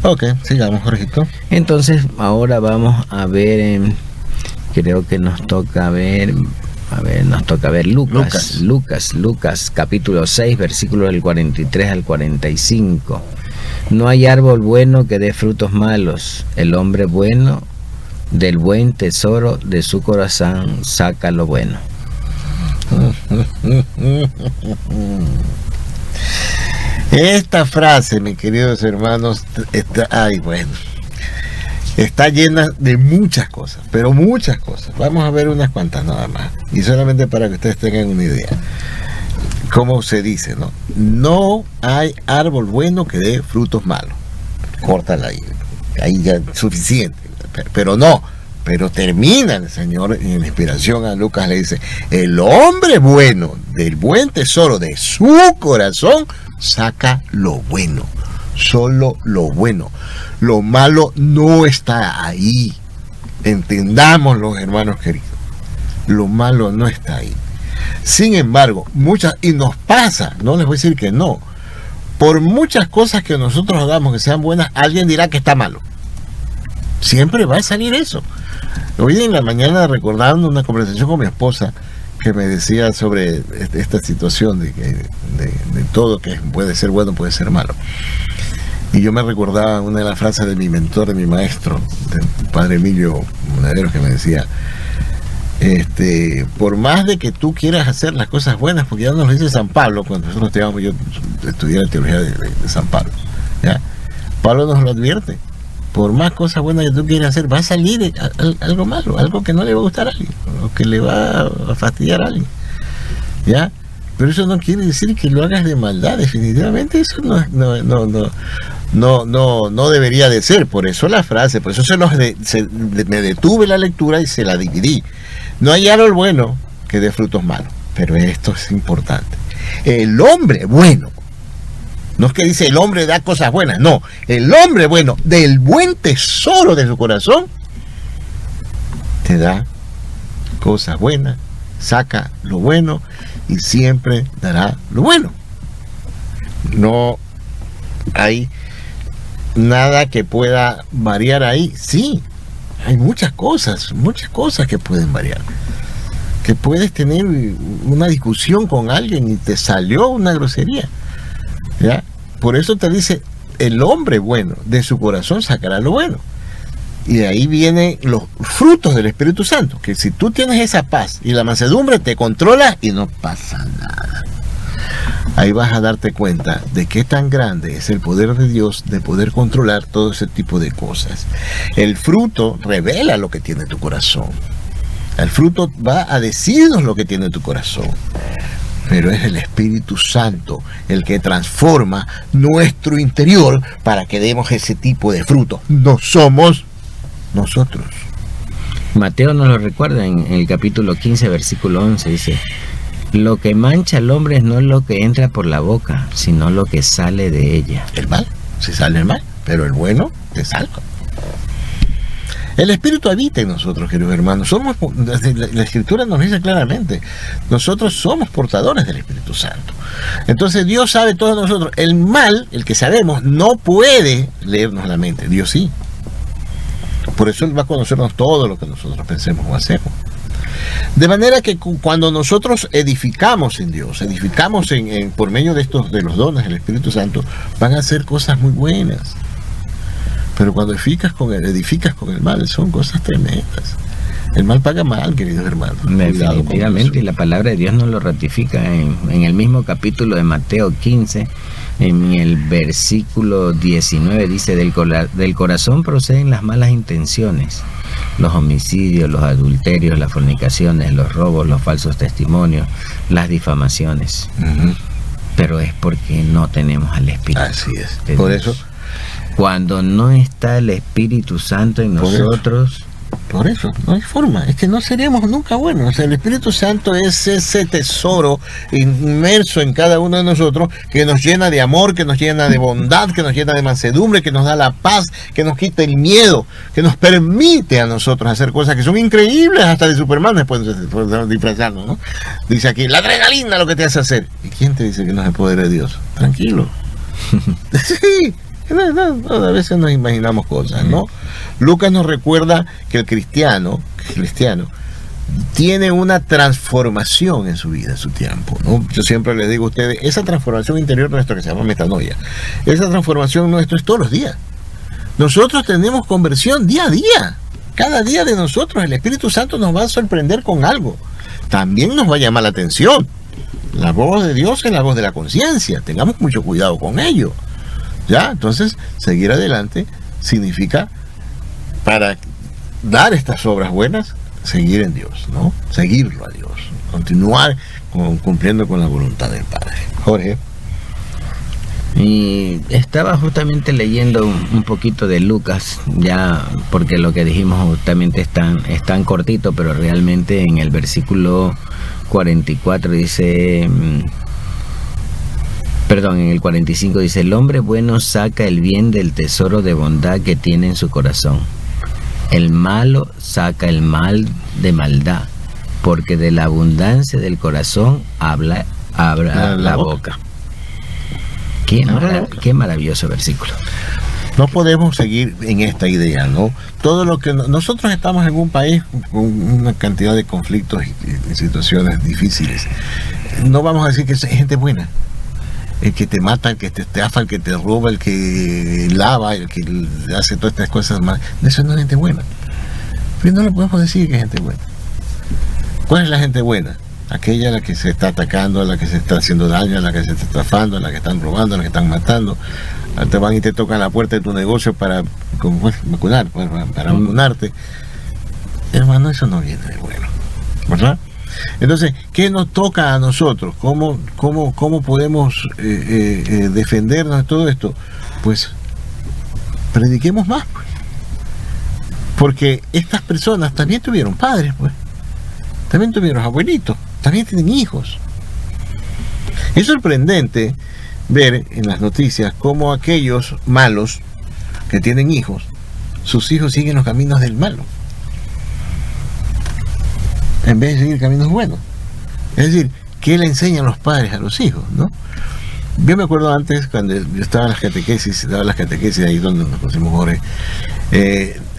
Ok, sigamos, Jorgito. Entonces ahora vamos a ver, creo que nos toca ver Lucas capítulo 6, versículos del 43 al 45. No hay árbol bueno que dé frutos malos. El hombre bueno del buen tesoro de su corazón saca lo bueno. Esta frase, mis queridos hermanos, está llena de muchas cosas, pero muchas cosas. Vamos a ver unas cuantas nada más, y solamente para que ustedes tengan una idea. como se dice, ¿no? No hay árbol bueno que dé frutos malos. Córtala ahí ya es suficiente. Pero no, pero termina el Señor en la inspiración a Lucas, le dice, el hombre bueno del buen tesoro de su corazón saca lo bueno, solo lo bueno. Lo malo no está ahí. Entendámoslo, hermanos queridos. Lo malo no está ahí. Sin embargo, y nos pasa, no les voy a decir que no, por muchas cosas que nosotros hagamos que sean buenas, alguien dirá que está malo. Siempre va a salir eso. Hoy en la mañana, recordando una conversación con mi esposa que me decía sobre esta situación de todo que puede ser bueno, puede ser malo. Y yo me recordaba una de las frases de mi mentor, de mi maestro, del padre Emilio Monedero, que me decía, por más de que tú quieras hacer las cosas buenas, porque ya nos lo dice San Pablo, cuando nosotros yo estudié la teología de San Pablo, ¿ya? Pablo nos lo advierte, por más cosas buenas que tú quieras hacer, va a salir algo malo, algo que no le va a gustar a alguien, o que le va a fastidiar a alguien, ¿ya? Pero eso no quiere decir que lo hagas de maldad, definitivamente eso no debería de ser. Por eso la frase, por eso me detuve la lectura y se la dividí. No hay árbol bueno que dé frutos malos, pero esto es importante. El hombre bueno, no es que dice el hombre da cosas buenas, no, el hombre bueno del buen tesoro de su corazón te da cosas buenas, saca lo bueno y siempre dará lo bueno. No hay nada que pueda variar ahí. Sí, hay muchas cosas que pueden variar. Que puedes tener una discusión con alguien y te salió una grosería, ¿ya? Por eso te dice, el hombre bueno de su corazón sacará lo bueno. Y de ahí vienen los frutos del Espíritu Santo, que si tú tienes esa paz y la mansedumbre, te controlas y no pasa nada. Ahí vas a darte cuenta de qué tan grande es el poder de Dios de poder controlar todo ese tipo de cosas. El fruto revela lo que tiene tu corazón. El fruto va a decirnos lo que tiene tu corazón. Pero es el Espíritu Santo el que transforma nuestro interior para que demos ese tipo de fruto. No somos nosotros. Mateo nos lo recuerda en el capítulo 15, versículo 11, dice, lo que mancha al hombre no es lo que entra por la boca, sino lo que sale de ella. El mal, si sale el mal, pero el bueno te salva. El Espíritu habita en nosotros, queridos hermanos. La Escritura nos dice claramente, nosotros somos portadores del Espíritu Santo. Entonces Dios sabe todo de nosotros. El mal, el que sabemos, no puede leernos la mente. Dios sí. Por eso Él va a conocernos todo lo que nosotros pensemos o hacemos. De manera que cuando nosotros edificamos en Dios, edificamos por medio de los dones del Espíritu Santo, van a ser cosas muy buenas. Pero cuando edificas con el mal, son cosas tremendas. El mal paga mal, queridos hermanos. Definitivamente, y la palabra de Dios nos lo ratifica en el mismo capítulo de Mateo 15, en el versículo 19, dice, del corazón proceden las malas intenciones, los homicidios, los adulterios, las fornicaciones, los robos, los falsos testimonios, las difamaciones. Pero es porque no tenemos al Espíritu. Así es. Por eso, cuando no está el Espíritu Santo en nosotros, por eso, no hay forma, es que no seríamos nunca buenos. O sea, el Espíritu Santo es ese tesoro inmerso en cada uno de nosotros que nos llena de amor, que nos llena de bondad, que nos llena de mansedumbre, que nos da la paz, que nos quita el miedo, que nos permite a nosotros hacer cosas que son increíbles, hasta de Superman después de disfrazarnos, ¿no? Dice aquí, la adrenalina lo que te hace hacer. ¿Y quién te dice que no es el poder de Dios? Tranquilo. Sí. No, a veces nos imaginamos cosas, ¿no? Lucas nos recuerda que el cristiano tiene una transformación en su vida, en su tiempo, ¿no? Yo siempre les digo a ustedes, esa transformación interior nuestra que se llama metanoia, esa transformación nuestra es todos los días. Nosotros tenemos conversión día a día. Cada día de nosotros el Espíritu Santo nos va a sorprender con algo. También nos va a llamar la atención. La voz de Dios es la voz de la conciencia. Tengamos mucho cuidado con ello. ¿Ya? Entonces, seguir adelante significa, para dar estas obras buenas, seguir en Dios, ¿no? Seguirlo a Dios. continuar cumpliendo con la voluntad del Padre. Jorge. Y estaba justamente leyendo un poquito de Lucas, ya porque lo que dijimos justamente es tan cortito, pero realmente en el versículo 44 dice, perdón, en el 45 dice: el hombre bueno saca el bien del tesoro de bondad que tiene en su corazón. El malo saca el mal de maldad, porque de la abundancia del corazón habla la boca. Qué maravilloso versículo. No podemos seguir en esta idea, ¿no? Todo lo que nosotros estamos en un país con una cantidad de conflictos y situaciones difíciles. No vamos a decir que es gente buena. El que te mata, el que te estafa, el que te roba, el que lava, el que hace todas estas cosas más. Eso no es gente buena. Pero no le podemos decir que es gente buena. ¿Cuál es la gente buena? Aquella a la que se está atacando, a la que se está haciendo daño, a la que se está estafando, a la que están robando, a la que están matando. Te van y te tocan la puerta de tu negocio para vacunarte. Hermano, eso no viene de bueno, ¿verdad? Entonces, ¿qué nos toca a nosotros? ¿Cómo podemos defendernos de todo esto? Pues prediquemos más, pues. Porque estas personas también tuvieron padres, pues. También tuvieron abuelitos, también tienen hijos. Es sorprendente ver en las noticias cómo aquellos malos que tienen hijos, sus hijos siguen los caminos del malo, en vez de seguir caminos buenos. Es decir, ¿qué le enseñan los padres a los hijos, no? Yo me acuerdo antes, cuando yo estaba en daba las catequesis ahí donde nos conocimos Jorge,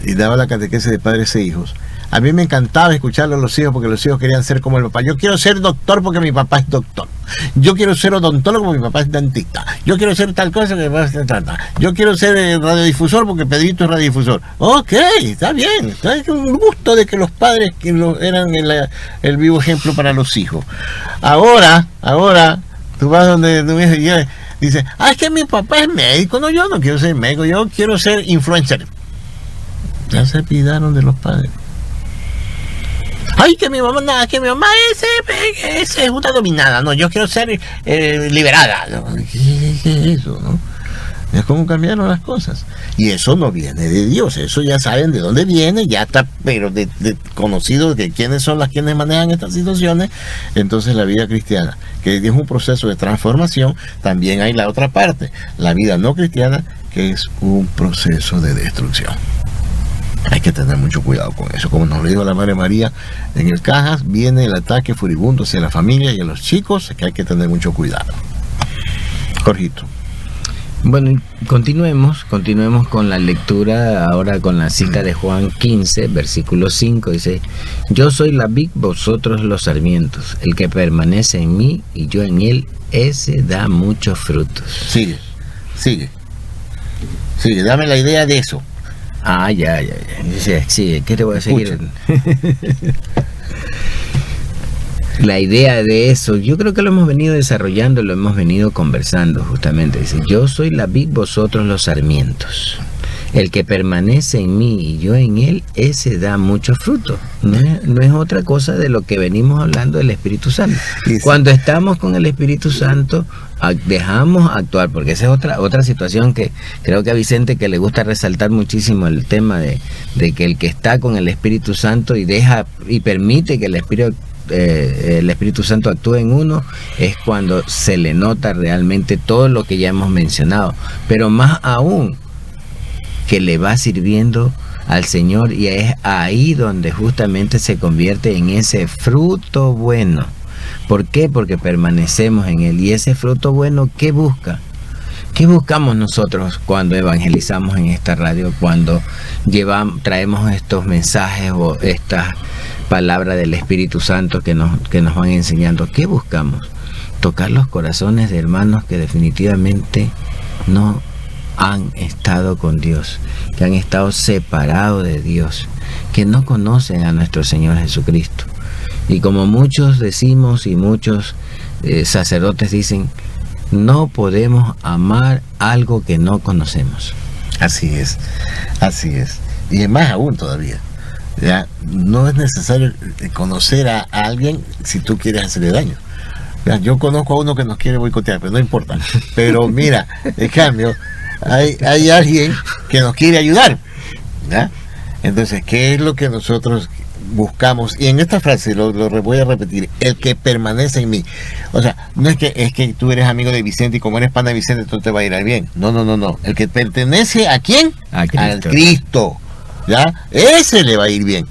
y daba la catequesis de padres e hijos. A mí me encantaba escucharlo a los hijos porque los hijos querían ser como el papá. Yo quiero ser doctor porque mi papá es doctor. Yo quiero ser odontólogo porque mi papá es dentista. Yo quiero ser tal cosa porque mi papá es tal. Yo quiero ser radiodifusor porque Pedrito es radiodifusor. Ok, está bien. Es un gusto de que los padres eran el vivo ejemplo para los hijos. Ahora, tú vas donde tu hijo y dice, es que mi papá es médico. No, yo no quiero ser médico, yo quiero ser influencer. Ya se olvidaron de los padres. Que mi mamá, ese es una dominada. No, yo quiero ser liberada. ¿Qué es eso, no? Es como cambiaron las cosas. Y eso no viene de Dios. Eso ya saben de dónde viene, ya está, pero de conocido de quiénes son quienes manejan estas situaciones. Entonces la vida cristiana, que es un proceso de transformación, también hay la otra parte, la vida no cristiana, que es un proceso de destrucción. Hay que tener mucho cuidado con eso. Como nos lo dijo la Madre María en el Cajas, viene el ataque furibundo hacia la familia y a los chicos, que hay que tener mucho cuidado. Jorgito. Bueno, continuemos con la lectura, ahora con la cita de Juan 15, versículo 5, dice: yo soy la vid, vosotros los sarmientos, el que permanece en mí y yo en él, ese da muchos frutos. Sigue, dame la idea de eso. Ya. Sí, ¿qué te voy a seguir? La idea de eso, yo creo que lo hemos venido desarrollando, lo hemos venido conversando justamente. Dice, yo soy la vid, vosotros los sarmientos. El que permanece en mí y yo en él, ese da mucho fruto. No es otra cosa de lo que venimos hablando del Espíritu Santo. Sí. Cuando estamos con el Espíritu Santo, dejamos actuar, porque esa es otra situación que creo que a Vicente que le gusta resaltar muchísimo, el tema de que el que está con el Espíritu Santo y deja y permite que el Espíritu Santo actúe en uno, es cuando se le nota realmente todo lo que ya hemos mencionado, pero más aún que le va sirviendo al Señor, y es ahí donde justamente se convierte en ese fruto bueno. ¿Por qué? Porque permanecemos en Él. Y ese fruto bueno, ¿qué busca? ¿Qué buscamos nosotros cuando evangelizamos en esta radio? Cuando traemos estos mensajes o estas palabras del Espíritu Santo que nos van enseñando. ¿Qué buscamos? Tocar los corazones de hermanos que definitivamente no han estado con Dios, que han estado separados de Dios, que no conocen a nuestro Señor Jesucristo. Y como muchos decimos y muchos sacerdotes dicen, no podemos amar algo que no conocemos. Así es. Y es más aún todavía. ¿ya? No es necesario conocer a alguien si tú quieres hacerle daño. ¿Ya? Yo conozco a uno que nos quiere boicotear, pero no importa. Pero mira, en cambio, hay alguien que nos quiere ayudar, ¿ya? Entonces, ¿qué es lo que nosotros buscamos? Y en esta frase lo voy a repetir: el que permanece en mí. O sea, no es que tú eres amigo de Vicente y como eres pana de Vicente tú te va a ir bien. No. El que pertenece ¿a quién? Al Cristo. ¿Ya? Ese le va a ir bien.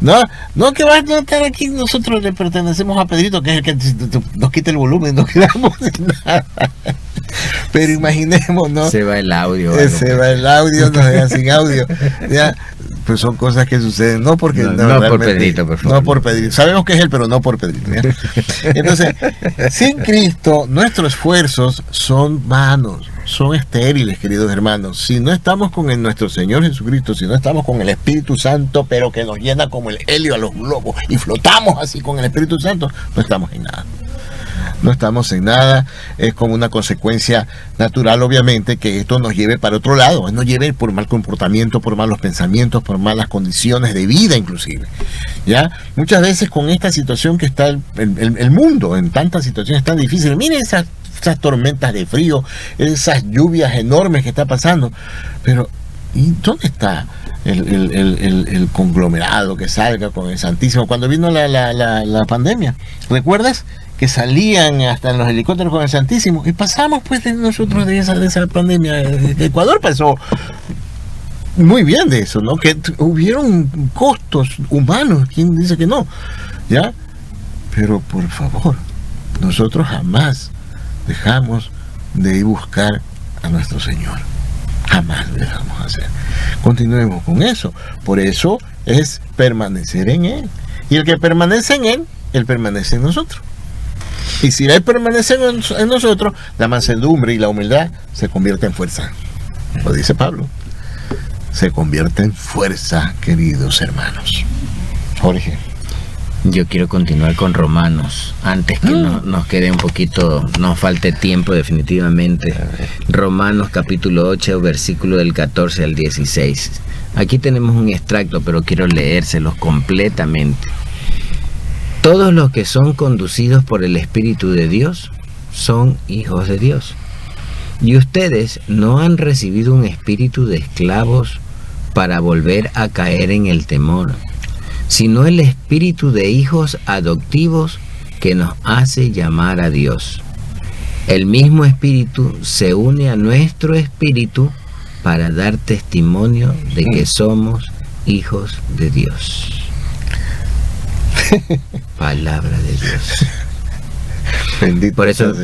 No que va a notar aquí nosotros le pertenecemos a Pedrito, que es el que nos quita el volumen, no quedamos sin nada. Pero imaginemos, ¿no? Se va el audio. Se va el audio, nos dejan sin audio. ¿Ya? Pues son cosas que suceden, no porque no por Pedrito, por favor. No por Pedrito. Sabemos que es él, pero no por Pedrito, ¿ya? Entonces, sin Cristo, nuestros esfuerzos son vanos, son estériles, queridos hermanos. Si no estamos con nuestro Señor Jesucristo, si no estamos con el Espíritu Santo, pero que nos llena como el helio a los globos y flotamos así con el Espíritu Santo, no estamos en nada. No estamos en nada, es como una consecuencia natural, obviamente, que esto nos lleve para otro lado, nos lleve por mal comportamiento, por malos pensamientos, por malas condiciones de vida inclusive. ¿Ya? Muchas veces con esta situación que está el mundo, en tantas situaciones tan difíciles, miren esas tormentas de frío, esas lluvias enormes que está pasando, pero ¿y dónde está el conglomerado que salga con el Santísimo? Cuando vino la pandemia, ¿recuerdas? Que salían hasta en los helicópteros con el Santísimo y pasamos pues nosotros de esa pandemia. Ecuador pasó muy bien de eso, ¿no? Que hubieron costos humanos, ¿quién dice que no? ¿Ya? Pero por favor, nosotros jamás dejamos de ir buscar a nuestro Señor, jamás lo dejamos hacer. Continuemos con eso. Por eso es permanecer en Él, y el que permanece en Él permanece en nosotros. Y si Él permanece en nosotros, la mansedumbre y la humildad se convierte en fuerza. Lo dice Pablo. Se convierte en fuerza, queridos hermanos. Jorge. Yo quiero continuar con Romanos, antes que nos quede un poquito, nos falte tiempo definitivamente. Romanos capítulo 8, versículo del 14 al 16. Aquí tenemos un extracto, pero quiero leérselos completamente. Todos los que son conducidos por el Espíritu de Dios son hijos de Dios. Y ustedes no han recibido un espíritu de esclavos para volver a caer en el temor, sino el espíritu de hijos adoptivos que nos hace llamar a Dios. El mismo espíritu se une a nuestro espíritu para dar testimonio de que somos hijos de Dios. Palabra de Dios. Bendito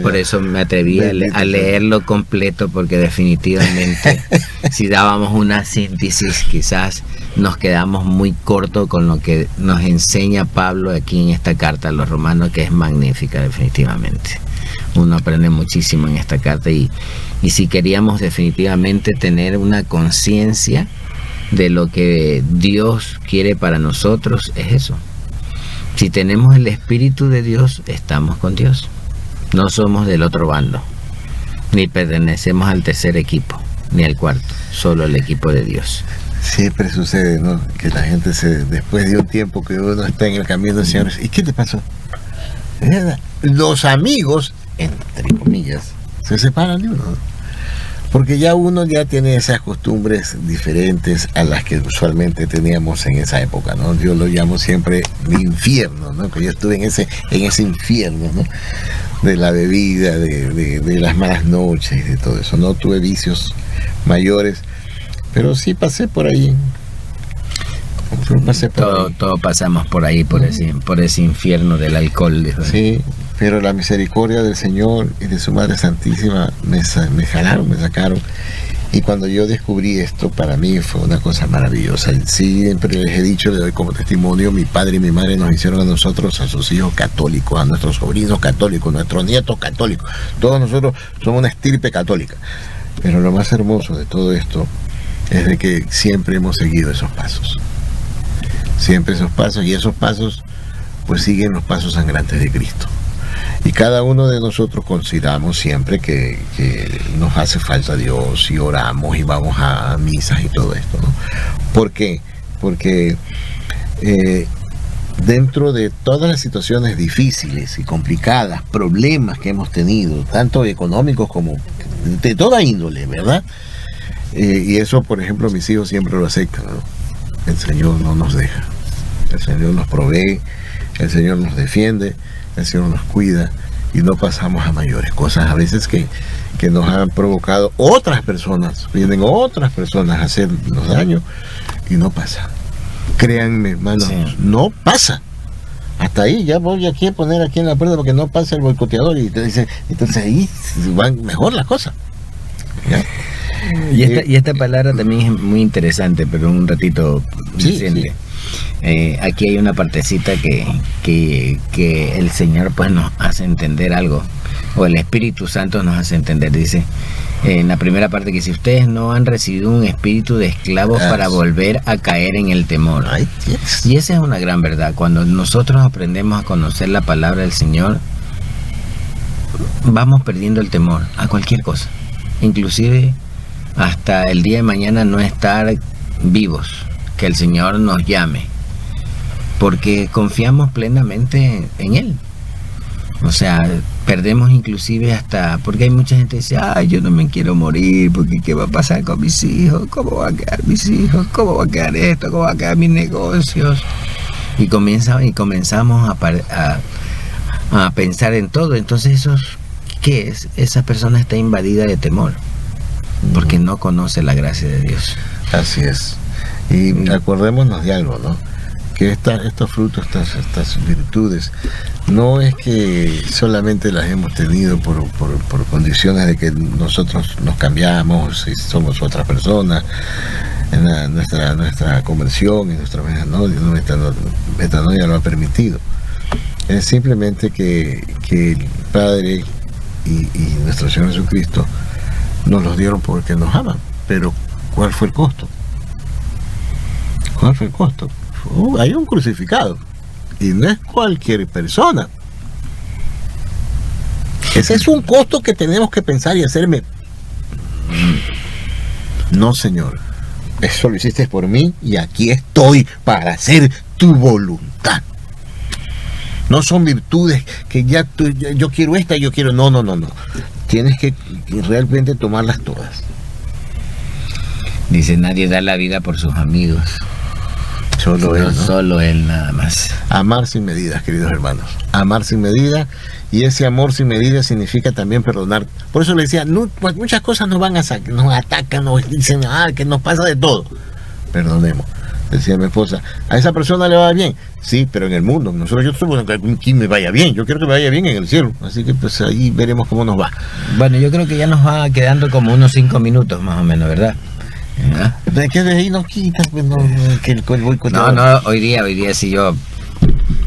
por eso me atreví a leerlo completo, porque definitivamente si dábamos una síntesis quizás nos quedamos muy corto con lo que nos enseña Pablo aquí en esta carta a los romanos, que es magnífica definitivamente. Uno aprende muchísimo en esta carta, y si queríamos definitivamente tener una conciencia de lo que Dios quiere para nosotros, es eso. Si tenemos el Espíritu de Dios, estamos con Dios. No somos del otro bando, ni pertenecemos al tercer equipo, ni al cuarto, solo el equipo de Dios. Siempre sucede, ¿no? Que la gente después de un tiempo que uno está en el camino del Señor, ¿y qué te pasó? Los amigos, entre comillas, se separan de uno, ¿no? Porque ya uno tiene esas costumbres diferentes a las que usualmente teníamos en esa época, ¿no? Yo lo llamo siempre mi infierno, ¿no? Que yo estuve en ese infierno, ¿no? De la bebida, de las malas noches y de todo eso. No tuve vicios mayores, pero sí pasé por ahí. Todos pasamos por ahí, por ese infierno del alcohol. Sí, pero la misericordia del Señor y de su Madre Santísima me sacaron. Y cuando yo descubrí esto, para mí fue una cosa maravillosa. Siempre les he dicho, le doy como testimonio, mi padre y mi madre nos hicieron a nosotros, a sus hijos católicos, a nuestros sobrinos católicos, nuestros nietos católicos. Todos nosotros somos una estirpe católica. Pero lo más hermoso de todo esto es de que siempre hemos seguido esos pasos. Siempre esos pasos, y esos pasos pues siguen los pasos sangrantes de Cristo. Y cada uno de nosotros consideramos siempre que nos hace falta Dios, y oramos y vamos a misas y todo esto, ¿no? ¿Por qué? Porque dentro de todas las situaciones difíciles y complicadas, problemas que hemos tenido, tanto económicos como de toda índole, ¿verdad? Y eso, por ejemplo, mis hijos siempre lo aceptan, ¿no? El Señor no nos deja, el Señor nos provee, el Señor nos defiende, el Señor nos cuida y no pasamos a mayores cosas a veces que nos han provocado otras personas, vienen otras personas a hacernos daño y no pasa. Créanme, hermanos, sí, no pasa. Hasta ahí ya voy aquí a poner aquí en la puerta porque no pasa el boicoteador y entonces ahí van mejor las cosas. ¿Ya? Y esta palabra también es muy interesante, pero un ratito, Vicente. Sí. Aquí hay una partecita que el Señor pues nos hace entender algo, o el Espíritu Santo nos hace entender. Dice en la primera parte que si ustedes no han recibido un espíritu de esclavos para volver a caer en el temor. Y esa es una gran verdad. Cuando nosotros aprendemos a conocer la palabra del Señor, vamos perdiendo el temor a cualquier cosa, inclusive hasta el día de mañana no estar vivos, que el Señor nos llame, porque confiamos plenamente en Él. O sea, perdemos inclusive hasta, porque hay mucha gente que dice, ay, yo no me quiero morir, porque ¿qué va a pasar con mis hijos? ¿Cómo va a quedar mis hijos? ¿Cómo va a quedar esto? ¿Cómo va a quedar mis negocios? Y comenzamos a pensar en todo. Entonces, ¿qué es? Esa persona está invadida de temor, porque no conoce la gracia de Dios. Así es. Y acordémonos de algo, ¿no? Que estos frutos, estas virtudes, no es que solamente las hemos tenido por condiciones de que nosotros nos cambiamos y somos otra persona, en nuestra conversión y nuestra metanoia lo ha permitido. Es simplemente que el Padre y nuestro Señor Jesucristo nos los dieron porque nos aman. Pero ¿cuál fue el costo? ¿Cuál fue el costo? Hay un crucificado y no es cualquier persona. Ese es un costo que tenemos que pensar y hacerme. No, Señor, eso lo hiciste por mí y aquí estoy para hacer tu voluntad. No son virtudes que yo quiero esta y yo quiero. No. Tienes que realmente tomarlas todas. Dice, nadie da la vida por sus amigos. Solo él, ¿no? Solo él nada más. Amar sin medidas, queridos hermanos. Amar sin medida, y ese amor sin medida significa también perdonar. Por eso le decía, pues muchas cosas nos atacan, nos dicen, que nos pasa de todo. Perdonemos. Decía mi esposa, ¿a esa persona le va bien? Sí, pero en el mundo. Yo estoy que me vaya bien. Yo quiero que me vaya bien en el cielo. Así que pues ahí veremos cómo nos va. Bueno, yo creo que ya nos va quedando como unos 5 minutos más o menos, ¿verdad? ¿De qué de ahí nos quitas? Pues no, hoy día sí yo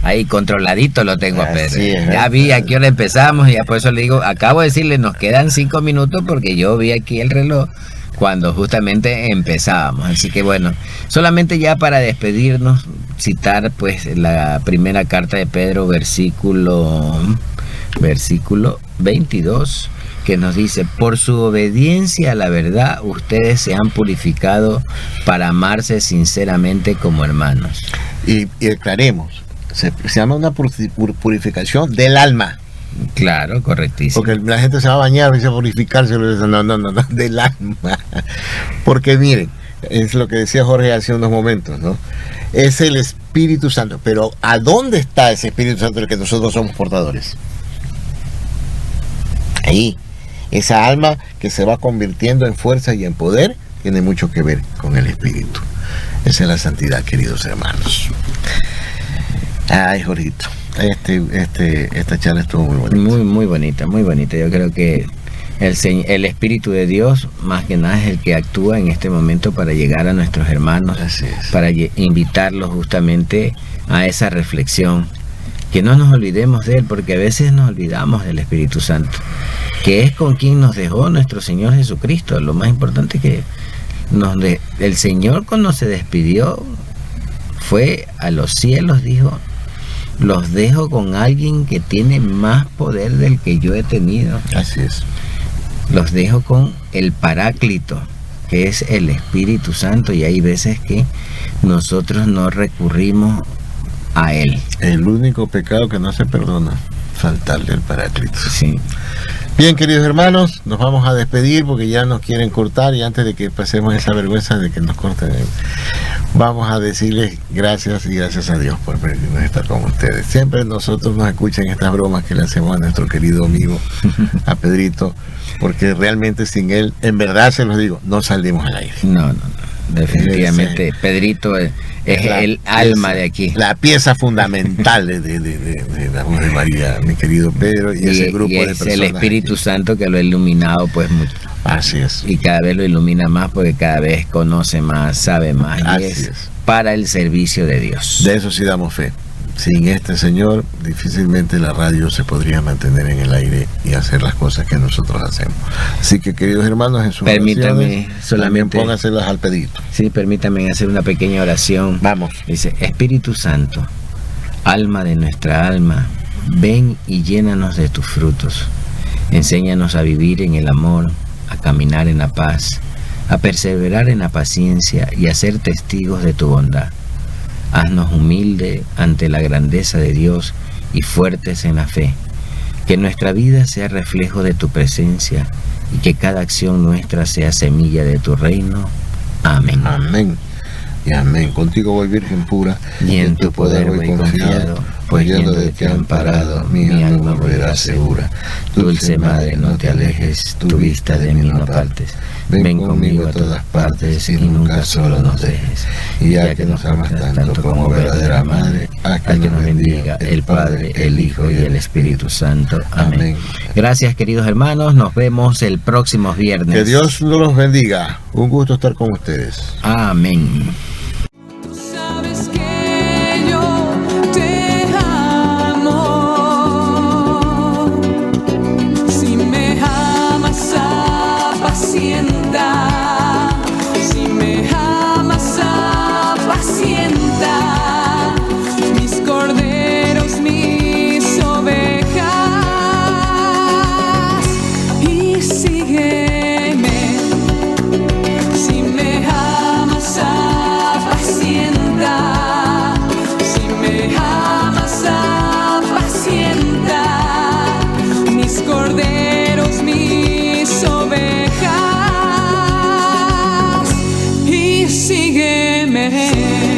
ahí controladito lo tengo a Pedro. Ya vi a qué hora empezamos y por eso le digo, acabo de decirle, nos quedan 5 minutos porque yo vi aquí el reloj cuando justamente empezábamos. Así que bueno, solamente ya para despedirnos, citar pues la primera carta de Pedro, versículo 22, que nos dice, por su obediencia a la verdad, ustedes se han purificado para amarse sinceramente como hermanos. Y aclaremos, se llama una purificación del alma. Claro, correctísimo. Porque la gente se va a bañar y se va a purificarse. No, del alma. Porque miren, es lo que decía Jorge hace unos momentos, ¿no? Es el Espíritu Santo. Pero ¿a dónde está ese Espíritu Santo del que nosotros somos portadores? Ahí. Esa alma que se va convirtiendo en fuerza y en poder tiene mucho que ver con el Espíritu. Esa es la santidad, queridos hermanos. Ay, Jorgito. Esta charla estuvo muy bonita. Muy bonita. Yo creo que el Espíritu de Dios, más que nada, es el que actúa en este momento para llegar a nuestros hermanos, para invitarlos justamente a esa reflexión. Que no nos olvidemos de Él, porque a veces nos olvidamos del Espíritu Santo, que es con quien nos dejó nuestro Señor Jesucristo. Lo más importante que el Señor, cuando se despidió, fue a los cielos, dijo, los dejo con alguien que tiene más poder del que yo he tenido. Así es. Los dejo con el Paráclito, que es el Espíritu Santo, y hay veces que nosotros no recurrimos a Él. El único pecado que no se perdona, faltarle al Paráclito. Sí. Bien, queridos hermanos, nos vamos a despedir porque ya nos quieren cortar, y antes de que pasemos esa vergüenza de que nos corten, vamos a decirles gracias y gracias a Dios por permitirnos estar con ustedes. Siempre nosotros nos escuchan estas bromas que le hacemos a nuestro querido amigo, a Pedrito, porque realmente sin él, en verdad se los digo, no salimos al aire. No. Definitivamente, Pedrito es el alma de aquí. La pieza fundamental de la voz de María, mi querido Pedro, y ese grupo de personas. El Espíritu Santo que lo ha iluminado pues mucho. Así es. Y cada vez lo ilumina más porque cada vez conoce más, sabe más. Así y es es. Para el servicio de Dios. De eso sí damos fe. Sin este señor, difícilmente la radio se podría mantener en el aire y hacer las cosas que nosotros hacemos. Así que, queridos hermanos, en sus permítame solamente póngaselas al Pedrito. Sí, permítame hacer una pequeña oración. Vamos. Dice: Espíritu Santo, alma de nuestra alma, ven y llénanos de tus frutos. Enséñanos a vivir en el amor, a caminar en la paz, a perseverar en la paciencia y a ser testigos de tu bondad. Haznos humildes ante la grandeza de Dios y fuertes en la fe. Que nuestra vida sea reflejo de tu presencia y que cada acción nuestra sea semilla de tu reino. Amén. Amén. Y amén. Contigo voy, Virgen pura, y en tu poder voy confiado, pues yendo de ti amparado, mi alma volverá segura. Dulce Madre, no te alejes, tu vista de mí no apartes. Ven conmigo a todas partes y nunca solo nos dejes. Y ya que nos amas tanto como verdadera Madre, haz que nos bendiga el Padre, el Hijo y el Espíritu Santo. Amén. Gracias, queridos hermanos. Nos vemos el próximo viernes. Que Dios los bendiga. Un gusto estar con ustedes. Amén. Si me amas, apacienta mis corderos, mis ovejas, y sígueme. Si me amas, apacienta. Si me amas, apacienta mis corderos, mis ovejas, y sígueme.